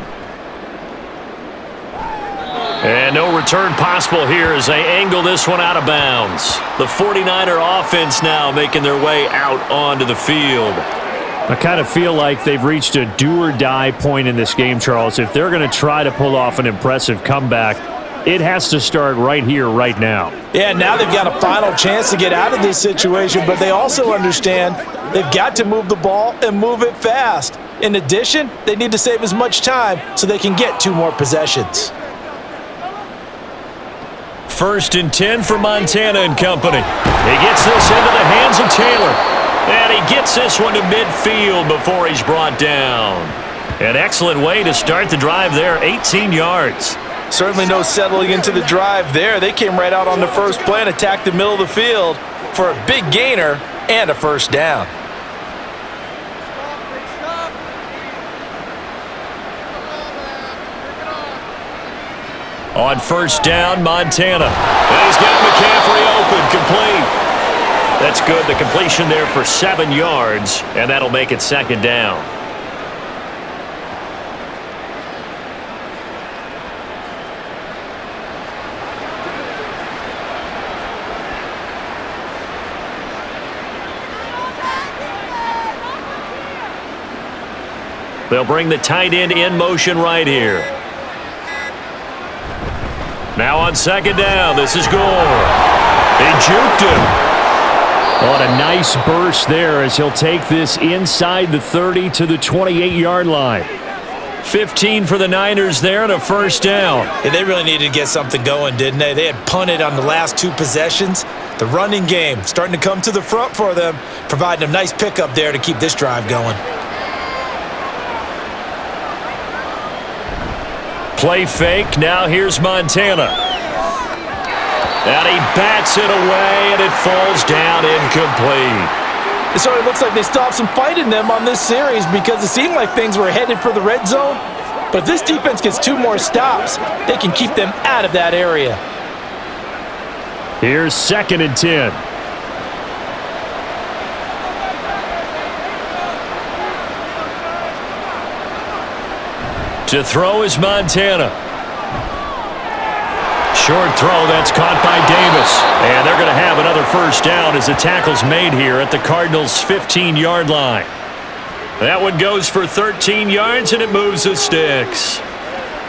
And no return possible here as they angle this one out of bounds. The 49er offense now making their way out onto the field. I kind of feel like they've reached a do-or-die point in this game, Charles. If they're going to try to pull off an impressive comeback, it has to start right here, right now. Yeah, now they've got a final chance to get out of this situation, but they also understand they've got to move the ball and move it fast. In addition, they need to save as much time so they can get 2 more possessions. 1st and 10 for Montana and company. He gets this into the hands of Taylor. And he gets this one to midfield before he's brought down. An excellent way to start the drive there, 18 yards. Certainly no settling into the drive there. They came right out on the first play and attacked the middle of the field for a big gainer and a first down. On 1st down, Montana. And he's got McCaffrey open, complete. That's good. The completion there for 7 yards, and that'll make it 2nd down. They'll bring the tight end in motion right here. Now on 2nd down, this is Gore. He juked him. On a nice burst there as he'll take this inside the 30 to the 28-yard line. 15 for the Niners there and a 1st down. Yeah, they really needed to get something going, didn't they? They had punted on the last 2 possessions. The running game starting to come to the front for them, providing a nice pickup there to keep this drive going. Play fake. Now here's Montana. And he bats it away, and it falls down incomplete. So it looks like they stopped some fight in them on this series because it seemed like things were headed for the red zone. But if this defense gets 2 more stops, they can keep them out of that area. Here's 2nd and 10. To throw is Montana. Short throw, that's caught by Davis. And they're going to have another 1st down as the tackle's made here at the Cardinals' 15-yard line. That one goes for 13 yards, and it moves the sticks.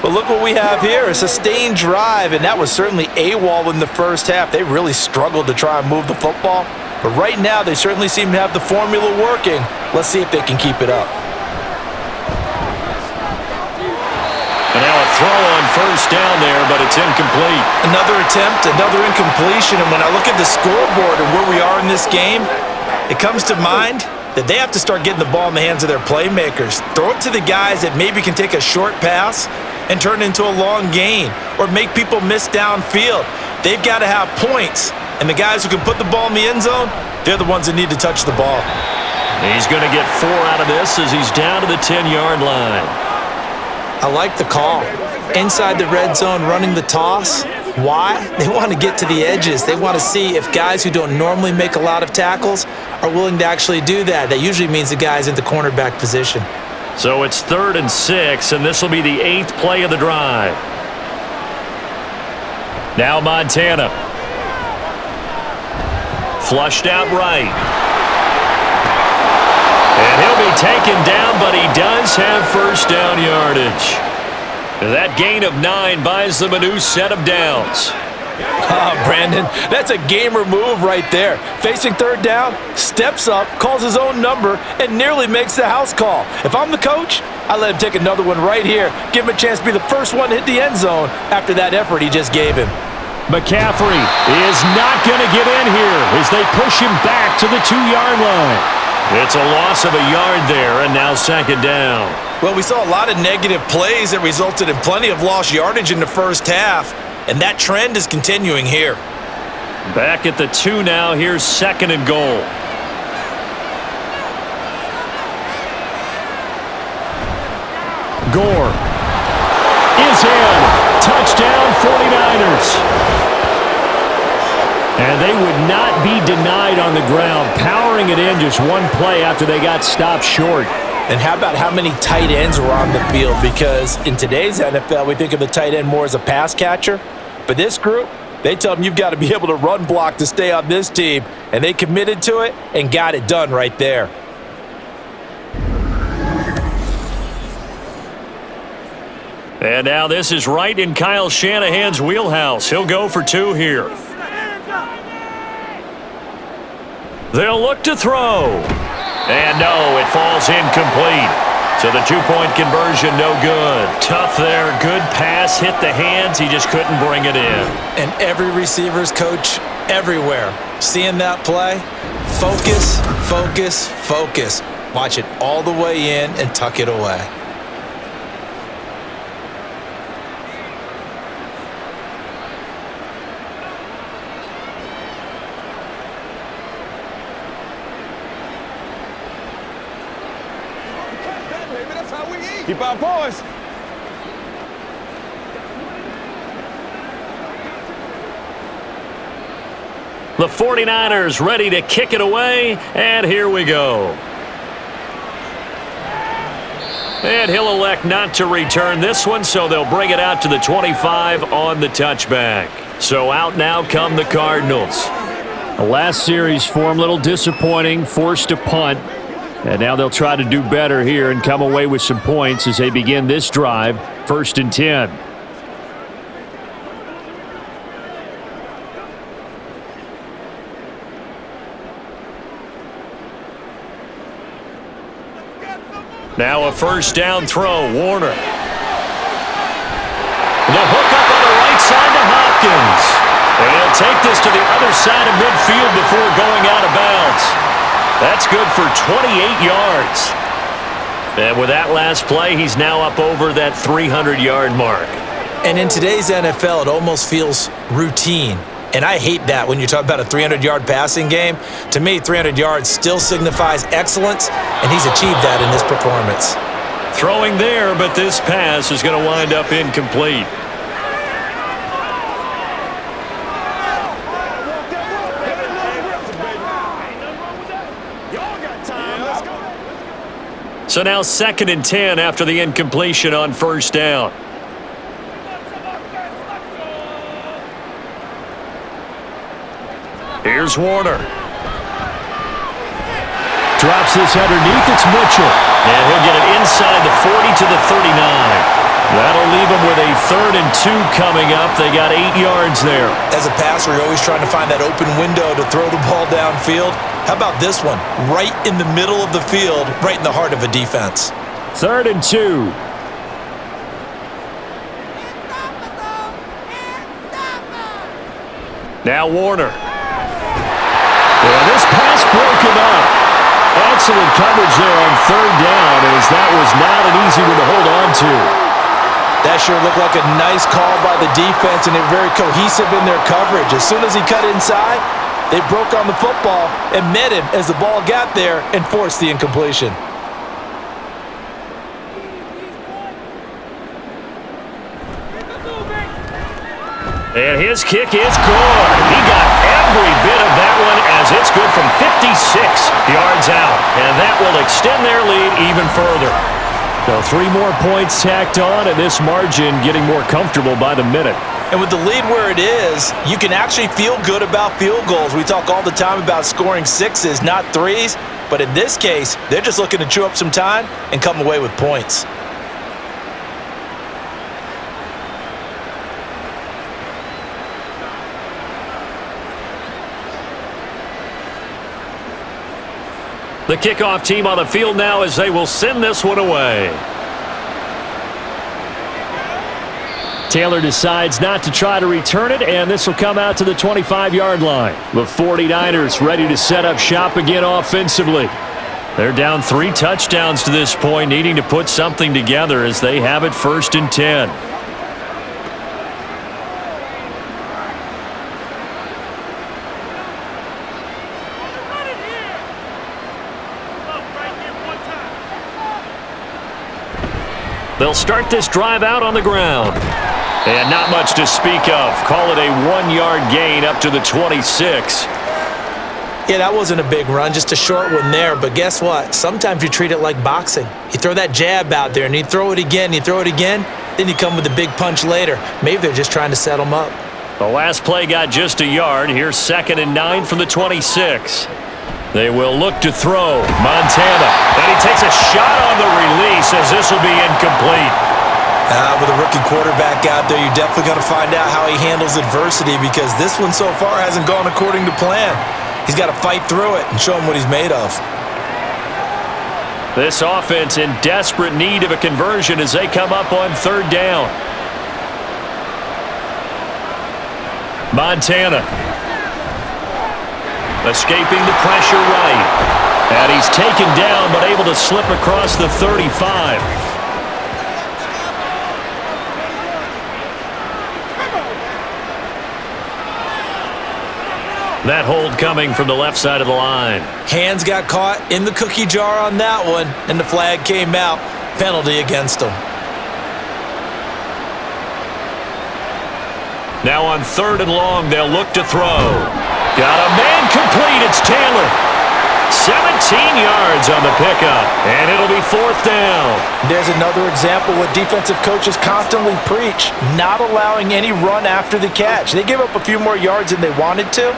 But look what we have here, a sustained drive, and that was certainly AWOL in the first half. They really struggled to try and move the football. But right now, they certainly seem to have the formula working. Let's see if they can keep it up. And now a throw on 1st down there, but it's incomplete. Another attempt, another incompletion, and when I look at the scoreboard and where we are in this game, it comes to mind that they have to start getting the ball in the hands of their playmakers. Throw it to the guys that maybe can take a short pass and turn it into a long gain or make people miss downfield. They've got to have points, and the guys who can put the ball in the end zone, they're the ones that need to touch the ball. He's going to get 4 out of this as he's down to the 10-yard line. I like the call. Inside the red zone, running the toss. Why? They want to get to the edges. They want to see if guys who don't normally make a lot of tackles are willing to actually do that. That usually means the guy's in the cornerback position. So it's 3rd and 6, and this will be the 8th play of the drive. Now Montana. Flushed out right. And he'll be taken down, but he does have 1st down yardage. That gain of 9 buys them a new set of downs. Oh, Brandon, that's a gamer move right there. Facing 3rd down, steps up, calls his own number, and nearly makes the house call. If I'm the coach, I let him take another one right here. Give him a chance to be the first one to hit the end zone after that effort he just gave him. McCaffrey is not going to get in here as they push him back to the 2-yard line. It's a loss of a yard there, and now 2nd down. Well, we saw a lot of negative plays that resulted in plenty of lost yardage in the first half, and that trend is continuing here. Back at the 2 now. Here's 2nd and goal. Gore is in. Touchdown 49ers. And they would not be denied on the ground, powering it in just one play after they got stopped short. And how about how many tight ends were on the field? Because in today's NFL, we think of the tight end more as a pass catcher. But this group, they tell them you've got to be able to run block to stay on this team. And they committed to it and got it done right there. And now this is right in Kyle Shanahan's wheelhouse. He'll go for 2 here. They'll look to throw. And no, it falls incomplete. So the 2-point conversion, no good. Tough there. Good pass. Hit the hands. He just couldn't bring it in. And every receiver's coach everywhere. Seeing that play, focus, focus, focus. Watch it all the way in and tuck it away. Keep our boys. The 49ers ready to kick it away, and here we go. And he'll elect not to return this one, so they'll bring it out to the 25 on the touchback. So out now come the Cardinals. The last series for him, a little disappointing, forced a punt. And now they'll try to do better here and come away with some points as they begin this drive, 1st and 10. Now a 1st down throw, Warner. The hook up on the right side to Hopkins. And he'll take this to the other side of midfield before going out of bounds. That's good for 28 yards. And with that last play, he's now up over that 300-yard mark. And in today's NFL, it almost feels routine. And I hate that when you talk about a 300-yard passing game. To me, 300 yards still signifies excellence, and he's achieved that in this performance. Throwing there, but this pass is going to wind up incomplete. So now 2nd and 10 after the incompletion on 1st down. Here's Warner. Drops this underneath. It's Mitchell. And he'll get it inside the 40 to the 39. That'll leave them with a 3rd and 2 coming up. They got 8 yards there. As a passer, you're always trying to find that open window to throw the ball downfield. How about this one? Right in the middle of the field, right in the heart of a defense. 3rd and 2. Now Warner. Yeah, this pass broken up. Excellent coverage there on 3rd down, as that was not an easy one to hold on to. That sure looked like a nice call by the defense, and they're very cohesive in their coverage. As soon as he cut inside, they broke on the football and met him as the ball got there and forced the incompletion. And his kick is good. He got every bit of that one as it's good from 56 yards out. And that will extend their lead even further. So 3 more points tacked on, and this margin getting more comfortable by the minute. And with the lead where it is, you can actually feel good about field goals. We talk all the time about scoring 6s, not 3s. But in this case, they're just looking to chew up some time and come away with points. The kickoff team on the field now as they will send this one away. Taylor decides not to try to return it, and this will come out to the 25-yard line. The 49ers ready to set up shop again offensively. They're down 3 touchdowns to this point, needing to put something together as they have it 1st and 10. They'll start this drive out on the ground. And not much to speak of. Call it a 1-yard gain up to the 26. Yeah, that wasn't a big run, just a short one there. But guess what? Sometimes you treat it like boxing. You throw that jab out there, and you throw it again, then you come with a big punch later. Maybe they're just trying to set them up. The last play got just a yard. Here's 2nd and 9 from the 26. They will look to throw. Montana. And he takes a shot on the release as this will be incomplete. With a rookie quarterback out there, you're definitely going to find out how he handles adversity, because this one so far hasn't gone according to plan. He's got to fight through it and show him what he's made of. This offense in desperate need of a conversion as they come up on 3rd down. Montana. Escaping the pressure right. And he's taken down but able to slip across the 35. That hold coming from the left side of the line. Hands got caught in the cookie jar on that one, and the flag came out. Penalty against him. Now on 3rd and long, they'll look to throw. Got a man complete. It's Taylor. 17 yards on the pickup, and it'll be 4th down. There's another example what defensive coaches constantly preach, not allowing any run after the catch. They give up a few more yards than they wanted to,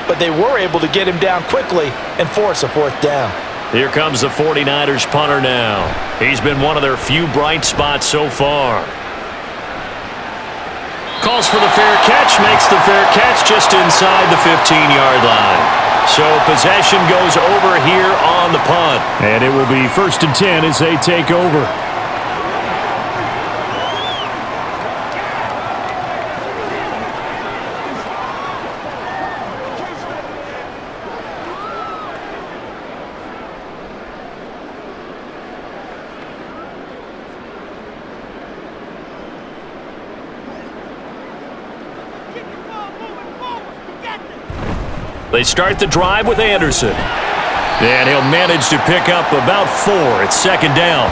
but they were able to get him down quickly and force a 4th down. Here comes the 49ers punter now. He's been one of their few bright spots so far. Calls for the fair catch, makes the fair catch just inside the 15-yard line. So possession goes over here on the punt. And it will be 1st and 10 as they take over. They start the drive with Anderson. And he'll manage to pick up about 4. It's 2nd down.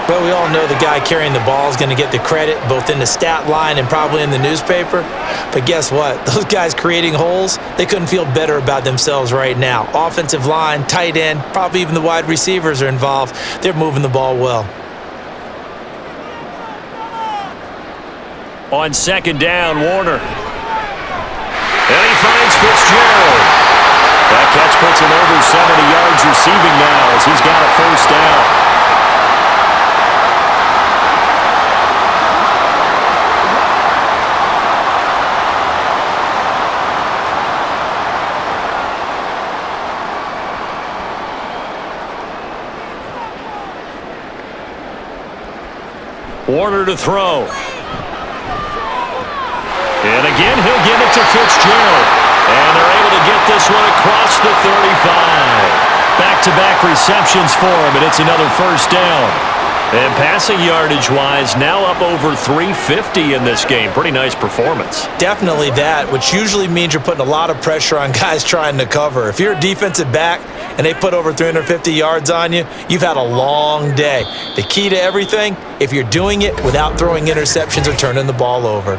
Well, we all know the guy carrying the ball is going to get the credit both in the stat line and probably in the newspaper. But guess what? Those guys creating holes, they couldn't feel better about themselves right now. Offensive line, tight end, probably even the wide receivers are involved. They're moving the ball well. On 2nd down, Warner. And he finds Fitzgerald. That catch puts him over 70 yards receiving now as he's got a 1st down. Warner to throw. And again, he'll give it to Fitzgerald. And they're able to get this one across the 35. Back-to-back receptions for him, and it's another 1st down. And passing yardage-wise, now up over 350 in this game. Pretty nice performance. Definitely that, which usually means you're putting a lot of pressure on guys trying to cover. If you're a defensive back and they put over 350 yards on you, you've had a long day. The key to everything, if you're doing it without throwing interceptions or turning the ball over.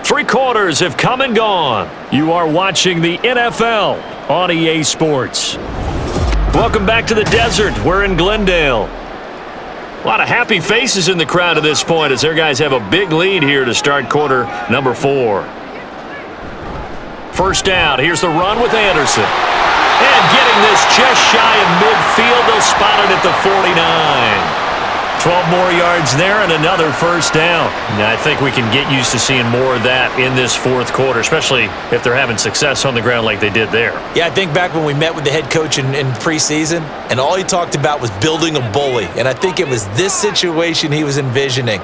3 quarters have come and gone. You are watching the NFL on EA Sports. Welcome back to the desert. We're in Glendale. A lot of happy faces in the crowd at this point as their guys have a big lead here to start quarter number 4. 1st down. Here's the run with Anderson. And getting this just shy of midfield. They'll spot it at the 49. 12 more yards there and another 1st down. Now, I think we can get used to seeing more of that in this 4th quarter, especially if they're having success on the ground like they did there. Yeah, I think back when we met with the head coach in preseason, and all he talked about was building a bully. And I think it was this situation he was envisioning.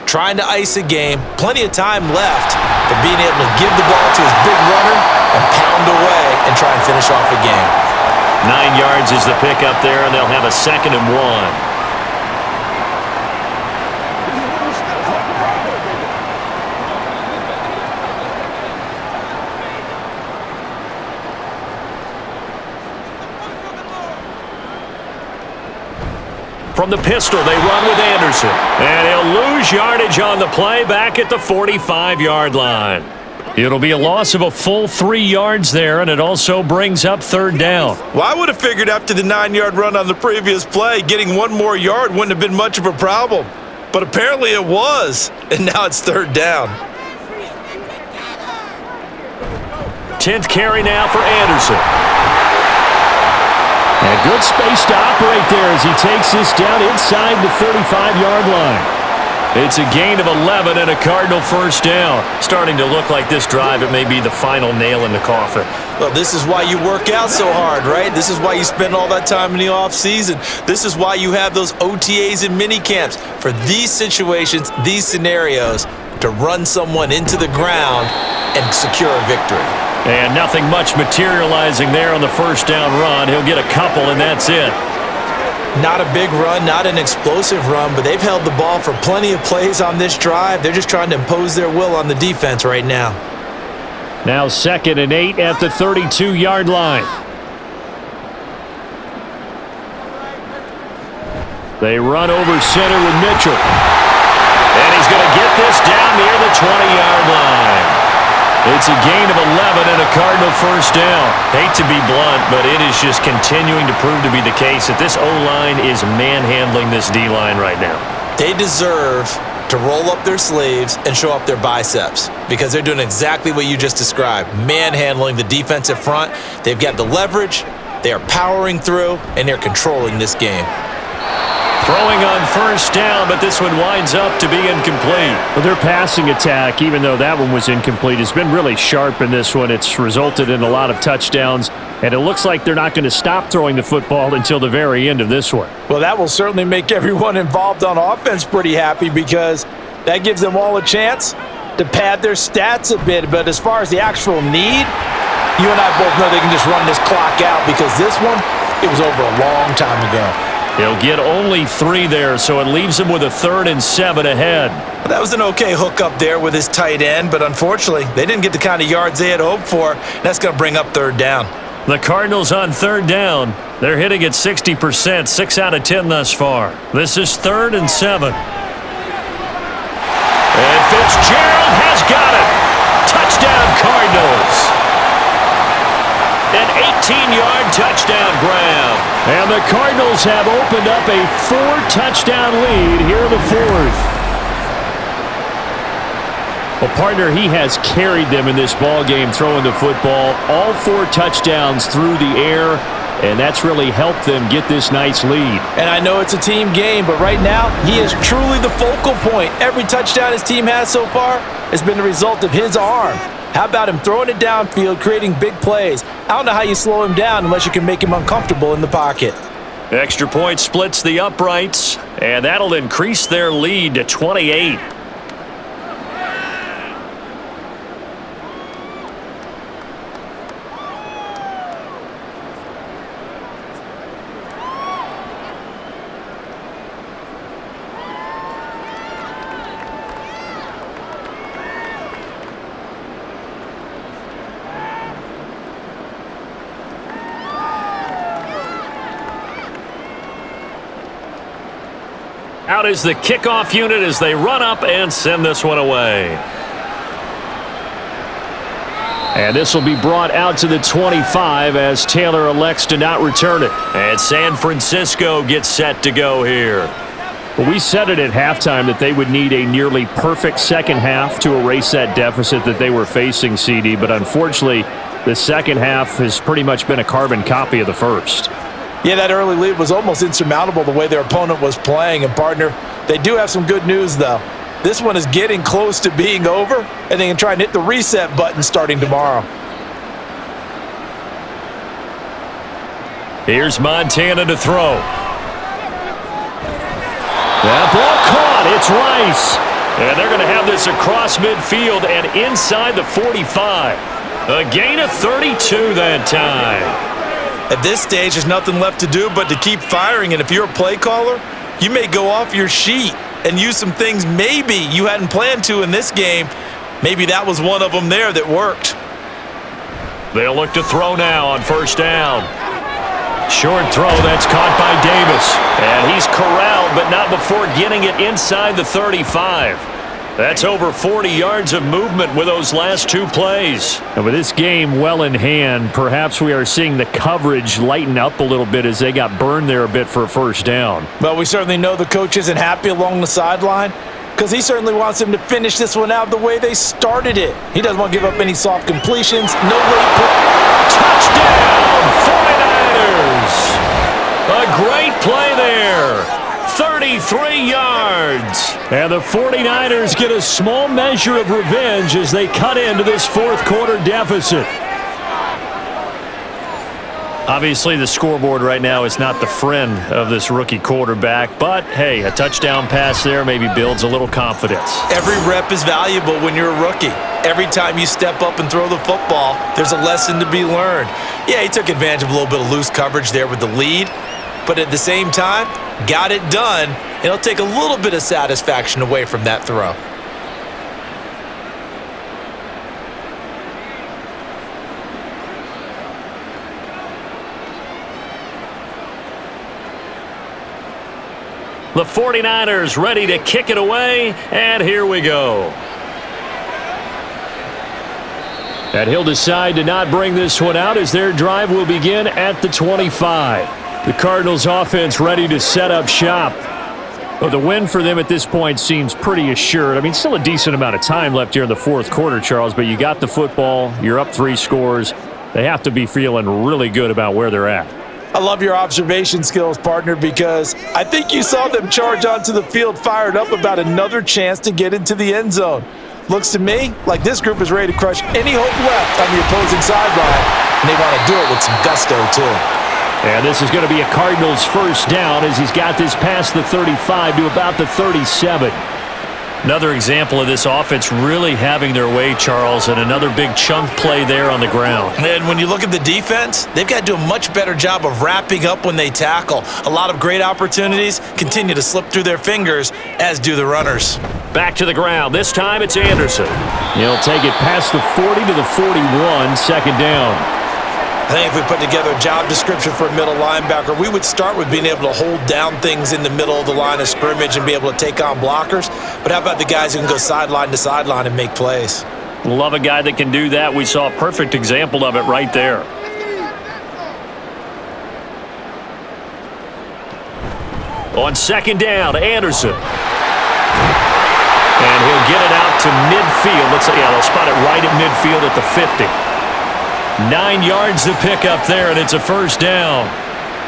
Trying to ice a game, plenty of time left, but being able to give the ball to his big runner and pound away and try and finish off the game. 9 yards is the pickup there, and they'll have a 2nd and 1. From the pistol, they run with Anderson. And he'll lose yardage on the play back at the 45-yard line. It'll be a loss of a full 3 yards there, and it also brings up third down. Well, I would have figured after the 9-yard run on the previous play, getting 1 more yard wouldn't have been much of a problem. But apparently it was, and now it's third down. 10th carry now for Anderson. And good space to operate there as he takes this down inside the 35-yard line. It's a gain of 11 and a Cardinal first down. Starting to look like this drive, it may be the final nail in the coffin. Well, this is why you work out so hard, right? This is why you spend all that time in the offseason. This is why you have those OTAs and mini camps for these situations, these scenarios, to run someone into the ground and secure a victory. And nothing much materializing there on the first down run. He'll get a couple, and that's it. Not a big run, not an explosive run, but they've held the ball for plenty of plays on this drive. They're just trying to impose their will on the defense right now. Now 2nd and 8 at the 32-yard line. They run over center with Mitchell. And he's going to get this down near the 20-yard line. It's a gain of 11 and a Cardinal first down. Hate to be blunt, but it is just continuing to prove to be the case that this O-line is manhandling this D-line right now. They deserve to roll up their sleeves and show up their biceps because they're doing exactly what you just described, manhandling the defensive front. They've got the leverage, they are powering through, and they're controlling this game. Throwing on first down, but this one winds up to be incomplete. Well, their passing attack, even though that one was incomplete, has been really sharp in this one. It's resulted in a lot of touchdowns, and it looks like they're not going to stop throwing the football until the very end of this one. Well, that will certainly make everyone involved on offense pretty happy because that gives them all a chance to pad their stats a bit. But as far as the actual need, you and I both know they can just run this clock out because this one, it was over a long time ago. He'll get only 3 there, so it leaves him with a 3rd and 7 ahead. That was an okay hook up there with his tight end, but unfortunately, they didn't get the kind of yards they had hoped for. That's going to bring up third down. The Cardinals on third down. They're hitting at 60%, 6 out of 10 thus far. This is 3rd and 7. And Fitzgerald has got it. Touchdown, Cardinals. An 18-yard touchdown grab. And the Cardinals have opened up a 4-touchdown lead here in the 4th. Well, partner, he has carried them in this ball game throwing the football. All 4 touchdowns through the air, and that's really helped them get this nice lead. And I know it's a team game, but right now, he is truly the focal point. Every touchdown his team has so far has been the result of his arm. How about him throwing it downfield, creating big plays? I don't know how you slow him down unless you can make him uncomfortable in the pocket. Extra point splits the uprights, and that'll increase their lead to 28. Out is the kickoff unit as they run up and send this one away. And this will be brought out to the 25 as Taylor elects to not return it. And San Francisco gets set to go here. Well, we said it at halftime that they would need a nearly perfect second half to erase that deficit that they were facing, CD. But unfortunately, the second half has pretty much been a carbon copy of the first. Yeah, that early lead was almost insurmountable the way their opponent was playing. And, partner, they do have some good news, though. This one is getting close to being over, and they can try and hit the reset button starting tomorrow. Here's Montana to throw. That ball caught. It's Rice. And they're going to have this across midfield and inside the 45. A gain of 32 that time. At this stage, there's nothing left to do but to keep firing, and if you're a play caller, you may go off your sheet and use some things maybe you hadn't planned to in this game. Maybe that was one of them there that worked. They'll look to throw now on first down. Short throw, that's caught by Davis. And he's corralled, but not before getting it inside the 35. That's over 40 yards of movement with those last two plays. And with this game well in hand, perhaps we are seeing the coverage lighten up a little bit as they got burned there a bit for a first down. Well, we certainly know the coach isn't happy along the sideline because he certainly wants them to finish this one out the way they started it. He doesn't want to give up any soft completions. No late touchdown, 49ers! A great play there. 33 yards. And the 49ers get a small measure of revenge as they cut into this fourth quarter deficit. Obviously, the scoreboard right now is not the friend of this rookie quarterback, but hey, a touchdown pass there maybe builds a little confidence. Every rep is valuable when you're a rookie. Every time you step up and throw the football, there's a lesson to be learned. Yeah, he took advantage of a little bit of loose coverage there with the lead, but at the same time, got it done. It'll take a little bit of satisfaction away from that throw. The 49ers ready to kick it away, and here we go. And he'll decide to not bring this one out as their drive will begin at the 25. The Cardinals offense ready to set up shop. Well, the win for them at this point seems pretty assured. I mean, still a decent amount of time left here in the fourth quarter, Charles, but you got the football, you're up 3 scores. They have to be feeling really good about where they're at. I love your observation skills, partner, because I think you saw them charge onto the field fired up about another chance to get into the end zone. Looks to me like this group is ready to crush any hope left on the opposing sideline, and they want to do it with some gusto, too. And this is going to be a Cardinals first down as he's got this past the 35 to about the 37. Another example of this offense really having their way, Charles, and another big chunk play there on the ground. And when you look at the defense, they've got to do a much better job of wrapping up when they tackle. A lot of great opportunities continue to slip through their fingers, as do the runners. Back to the ground. This time it's Anderson. He'll take it past the 40 to the 41, second down. I think if we put together a job description for a middle linebacker, we would start with being able to hold down things in the middle of the line of scrimmage and be able to take on blockers. But how about the guys who can go sideline to sideline and make plays? Love a guy that can do that. We saw a perfect example of it right there. On second down, Anderson. And he'll get it out to midfield. They'll spot it right at midfield at the 50. 9 yards to pick up there, and it's a first down.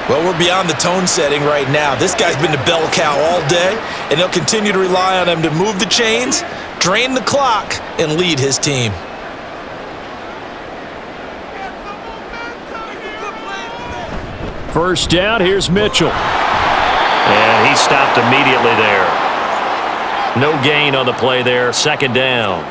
Well, we're beyond the tone setting right now. This guy's been the bell cow all day, and they'll continue to rely on him to move the chains, drain the clock, and lead his team. First down, here's Mitchell. And he stopped immediately there. No gain on the play there, second down.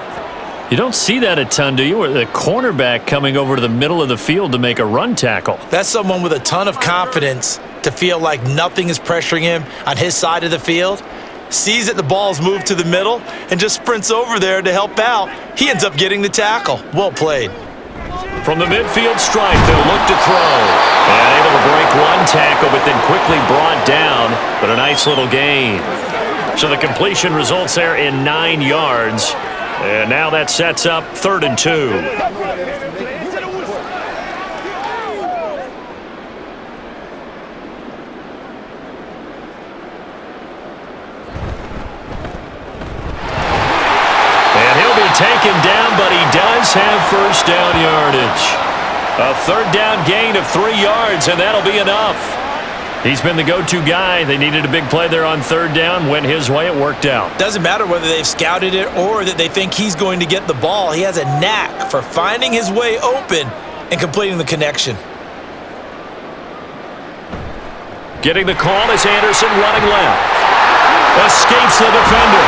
You don't see that a ton, do you? Or the cornerback coming over to the middle of the field to make a run tackle. That's someone with a ton of confidence to feel like nothing is pressuring him on his side of the field. Sees that the ball's moved to the middle and just sprints over there to help out. He ends up getting the tackle. Well played. From the midfield stripe, they'll look to throw. And able to break one tackle, but then quickly brought down. But a nice little gain. So the completion results there in 9 yards. And now that sets up 3rd and 2. And he'll be taken down, but he does have first down yardage. A 3rd down gain of 3 yards, and that'll be enough. He's been the go-to guy. They needed a big play there on 3rd down. Went his way. It worked out. Doesn't matter whether they've scouted it or that they think he's going to get the ball. He has a knack for finding his way open and completing the connection. Getting the call is Anderson running left. Escapes the defender.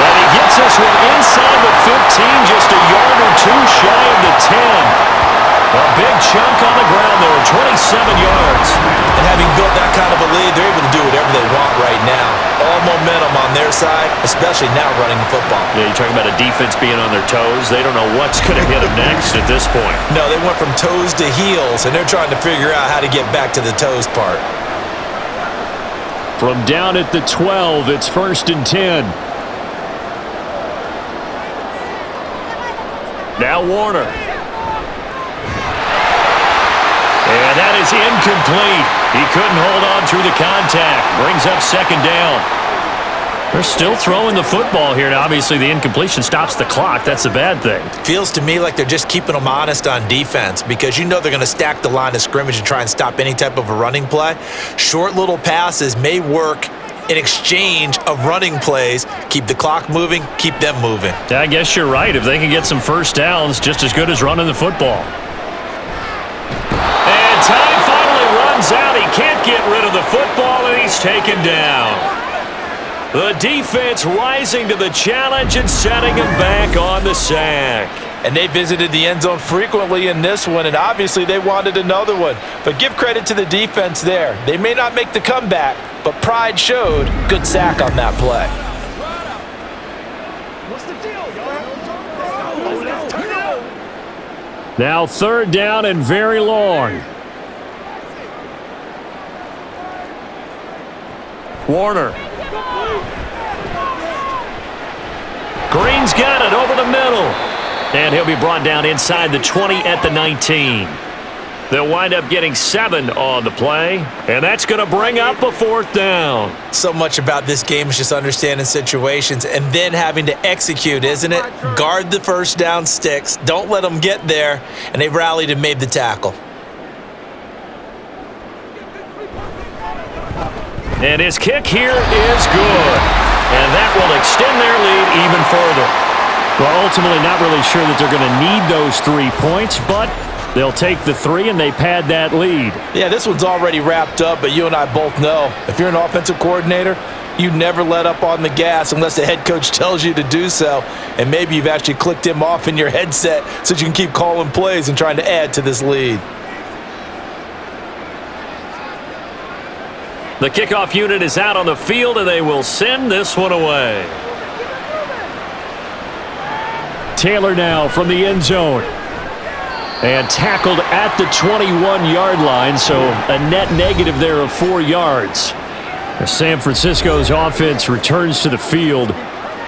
And he gets this one inside the 15, just a yard or two shy of the 10. A big chunk on the ground there, 27 yards. And having built that kind of a lead, they're able to do whatever they want right now. All momentum on their side, especially now running the football. Yeah, you're talking about a defense being on their toes. They don't know what's going to hit them next at this point. No, they went from toes to heels, and they're trying to figure out how to get back to the toes part. From down at the 12, it's 1st and 10. Now Warner. And that is incomplete. He couldn't hold on through the contact. Brings up 2nd down. They're still throwing the football here. Now, obviously, the incompletion stops the clock. That's a bad thing. Feels to me like they're just keeping them honest on defense because you know they're going to stack the line of scrimmage and try and stop any type of a running play. Short little passes may work in exchange of running plays. Keep the clock moving, keep them moving. I guess you're right. If they can get some first downs, just as good as running the football. And time finally runs out. He can't get rid of the football, and he's taken down. The defense rising to the challenge and setting him back on the sack. And they visited the end zone frequently in this one, and obviously they wanted another one. But give credit to the defense there. They may not make the comeback, but pride showed. Good sack on that play. Now 3rd down and very long. Warner. Green's got it over the middle. And he'll be brought down inside the 20 at the 19. They'll wind up getting 7 on the play, and that's going to bring up a 4th down. So much about this game is just understanding situations and then having to execute, isn't it? Guard the first down sticks. Don't let them get there, and they rallied and made the tackle. And his kick here is good. And that will extend their lead even further. Well, ultimately not really sure that they're going to need those 3 points, but they'll take the 3 and they pad that lead. Yeah, this one's already wrapped up, but you and I both know if you're an offensive coordinator, you never let up on the gas unless the head coach tells you to do so. And maybe you've actually clicked him off in your headset so you can keep calling plays and trying to add to this lead. The kickoff unit is out on the field, and they will send this one away. Taylor now from the end zone. And tackled at the 21-yard line, so a net negative there of 4 yards. San Francisco's offense returns to the field.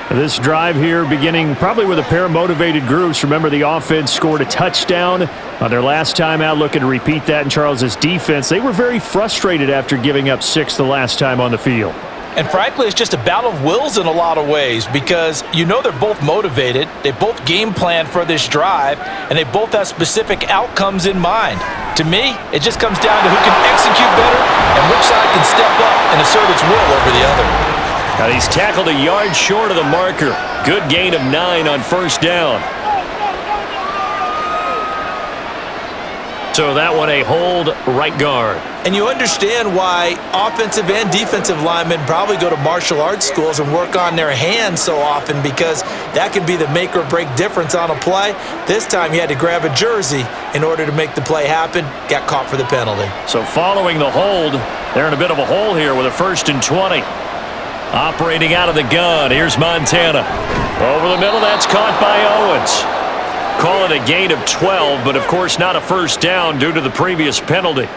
This drive here beginning probably with a pair of motivated groups. Remember, the offense scored a touchdown on their last time out, looking to repeat that in Charles's defense. They were very frustrated after giving up 6 the last time on the field. And frankly, it's just a battle of wills in a lot of ways because you know they're both motivated, they both game plan for this drive, and they both have specific outcomes in mind. To me, it just comes down to who can execute better and which side can step up and assert its will over the other. Now he's tackled a yard short of the marker. Good gain of 9 on 1st down. So that one a hold right guard. And you understand why offensive and defensive linemen probably go to martial arts schools and work on their hands so often because that can be the make or break difference on a play. This time he had to grab a jersey in order to make the play happen. Got caught for the penalty. So following the hold, they're in a bit of a hole here with a 1st and 20. Operating out of the gun, here's Montana. Over the middle, that's caught by Owens. Call it a gain of 12, but of course not a 1st down due to the previous penalty.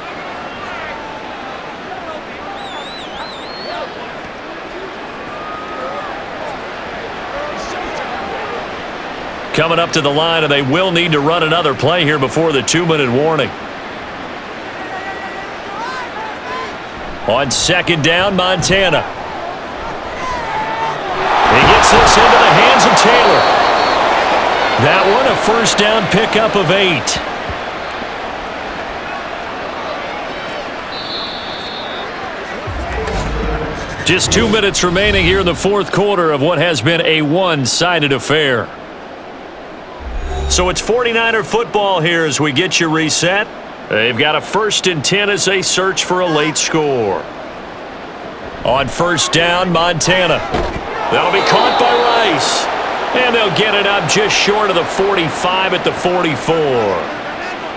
Coming up to the line, and they will need to run another play here before the 2-minute warning. On 2nd down, Montana. He gets this into the hands of Taylor. That one a 1st down pickup of 8. Just 2 minutes remaining here in the 4th quarter of what has been a one-sided affair. So it's 49er football here as we get you reset. They've got a 1st and 10 as they search for a late score. On 1st down, Montana. That'll be caught by Rice. And they'll get it up just short of the 45 at the 44.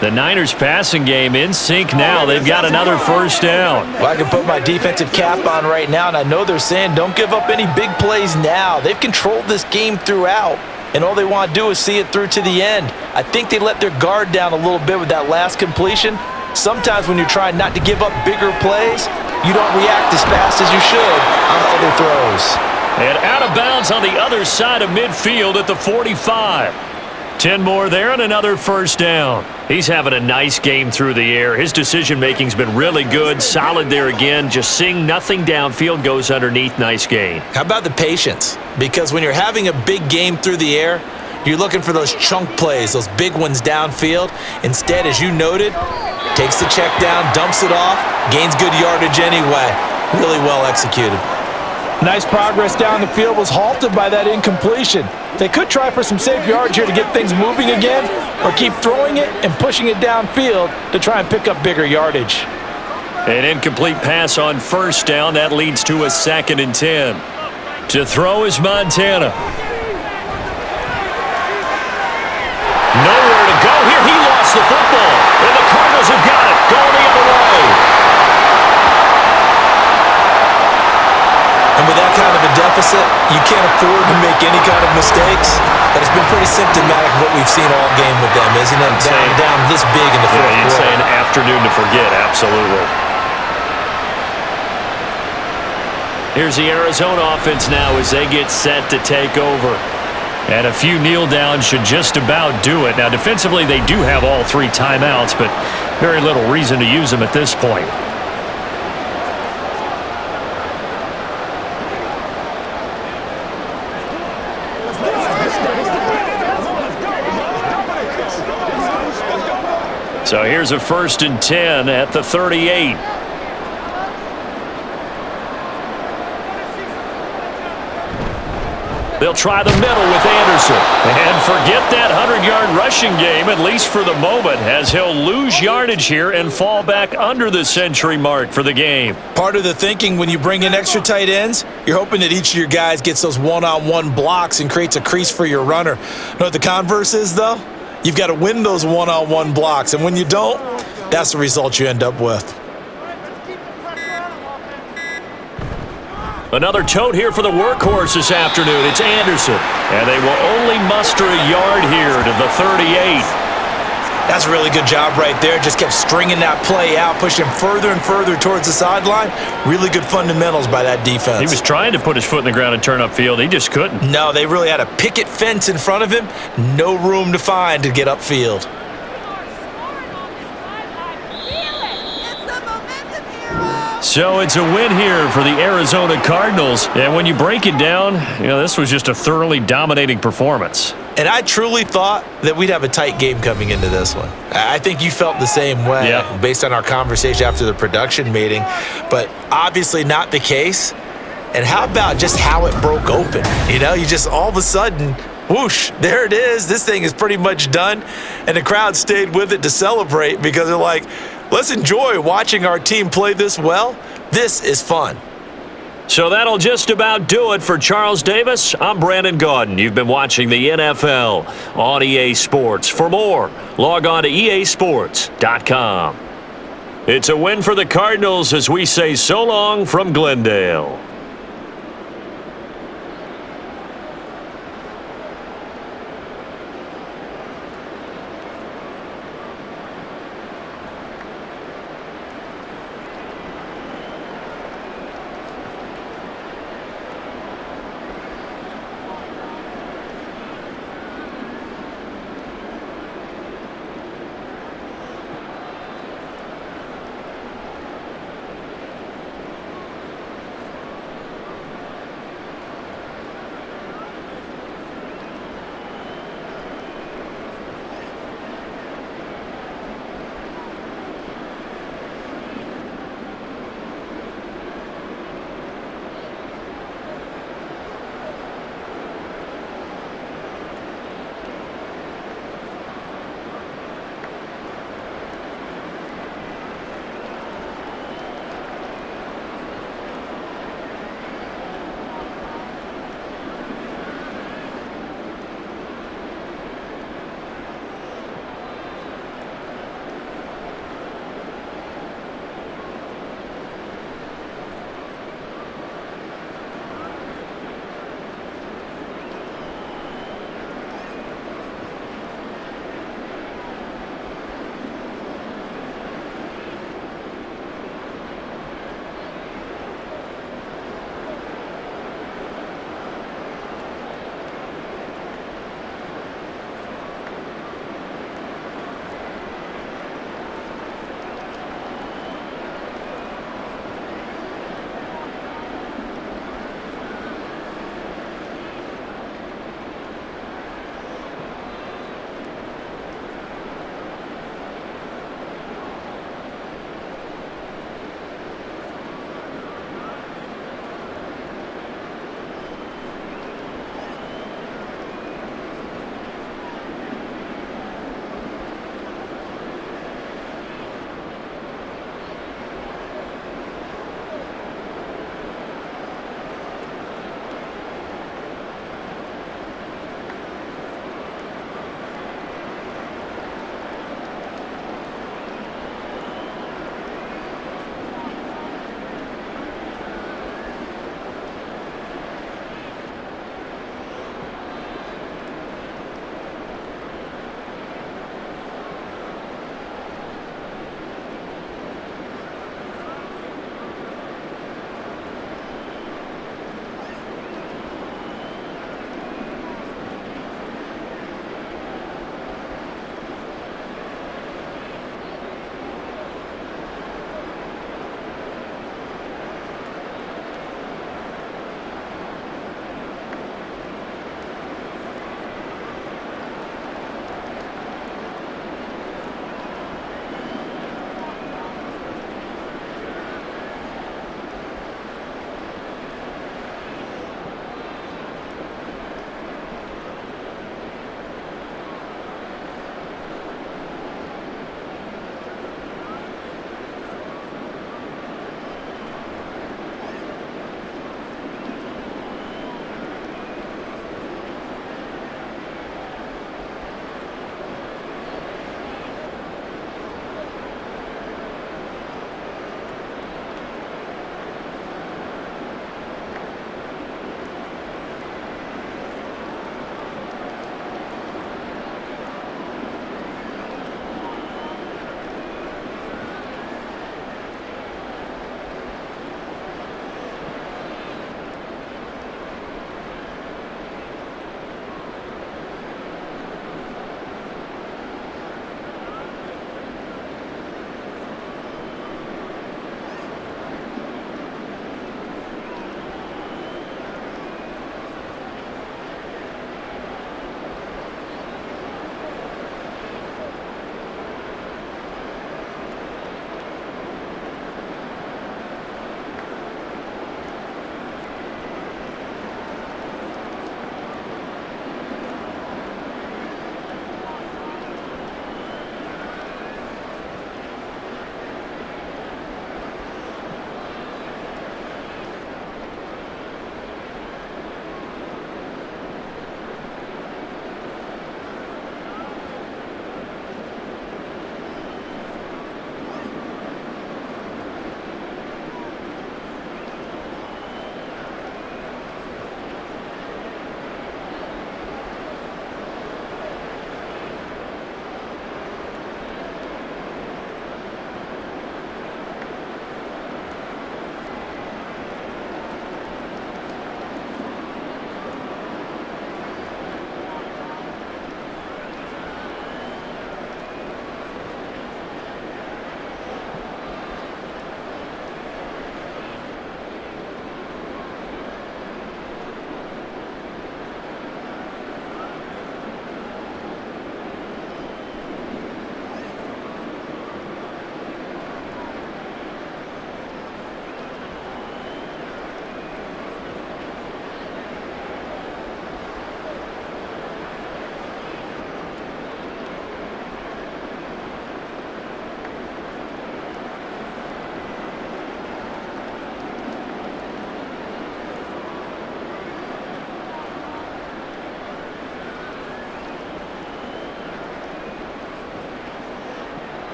The Niners passing game in sync now. They've got another first down. Well, I can put my defensive cap on right now, and I know they're saying don't give up any big plays now. They've controlled this game throughout, and all they want to do is see it through to the end. I think they let their guard down a little bit with that last completion. Sometimes when you're trying not to give up bigger plays, you don't react as fast as you should on other throws. And out of bounds on the other side of midfield at the 45. 10 more there and another first down. He's having a nice game through the air. His decision-making's been really good. Solid there again. Just seeing nothing downfield, goes underneath. Nice gain. How about the patience? Because when you're having a big game through the air, you're looking for those chunk plays, those big ones downfield. Instead, as you noted, takes the check down, dumps it off, gains good yardage anyway. Really well executed. Nice progress down the field was halted by that incompletion. They could try for some safe yards here to get things moving again, or keep throwing it and pushing it downfield to try and pick up bigger yardage. An incomplete pass on first down. That leads to a 2nd and 10. To throw is Montana. Nowhere to go here. He lost the football. And the Cardinals have got it. Going the other way. And with that kind of a deficit, you can't afford to make any kind of mistakes. But it's been pretty symptomatic of what we've seen all game with them, isn't it? Down this big in the fourth quarter. You'd say an afternoon to forget, absolutely. Here's the Arizona offense now as they get set to take over. And a few kneel downs should just about do it. Now, defensively, they do have all 3 timeouts, but very little reason to use them at this point. So here's a 1st and 10 at the 38. They'll try the middle with Anderson. And forget that 100-yard rushing game, at least for the moment, as he'll lose yardage here and fall back under the century mark for the game. Part of the thinking when you bring in extra tight ends, you're hoping that each of your guys gets those one-on-one blocks and creates a crease for your runner. You know what the converse is, though? You've got to win those one-on-one blocks, and when you don't, that's the result you end up with. Another tote here for the workhorse this afternoon. It's Anderson, and they will only muster a yard here to the 38. That's a really good job right there. Just kept stringing that play out, pushing further and further towards the sideline. Really good fundamentals by that defense. He was trying to put his foot in the ground and turn upfield. He just couldn't. No, they really had a picket fence in front of him. No room to find to get upfield. So it's a win here for the Arizona Cardinals. And when you break it down, this was just a thoroughly dominating performance. And I truly thought that we'd have a tight game coming into this one. I think you felt the same way based on our conversation after the production meeting, but obviously not the case. And how about just how it broke open? You just all of a sudden, whoosh, there it is. This thing is pretty much done. And the crowd stayed with it to celebrate because they're like, let's enjoy watching our team play this well. This is fun. So that'll just about do it for Charles Davis. I'm Brandon Gaudin. You've been watching the NFL on EA Sports. For more, log on to easports.com. It's a win for the Cardinals as we say so long from Glendale.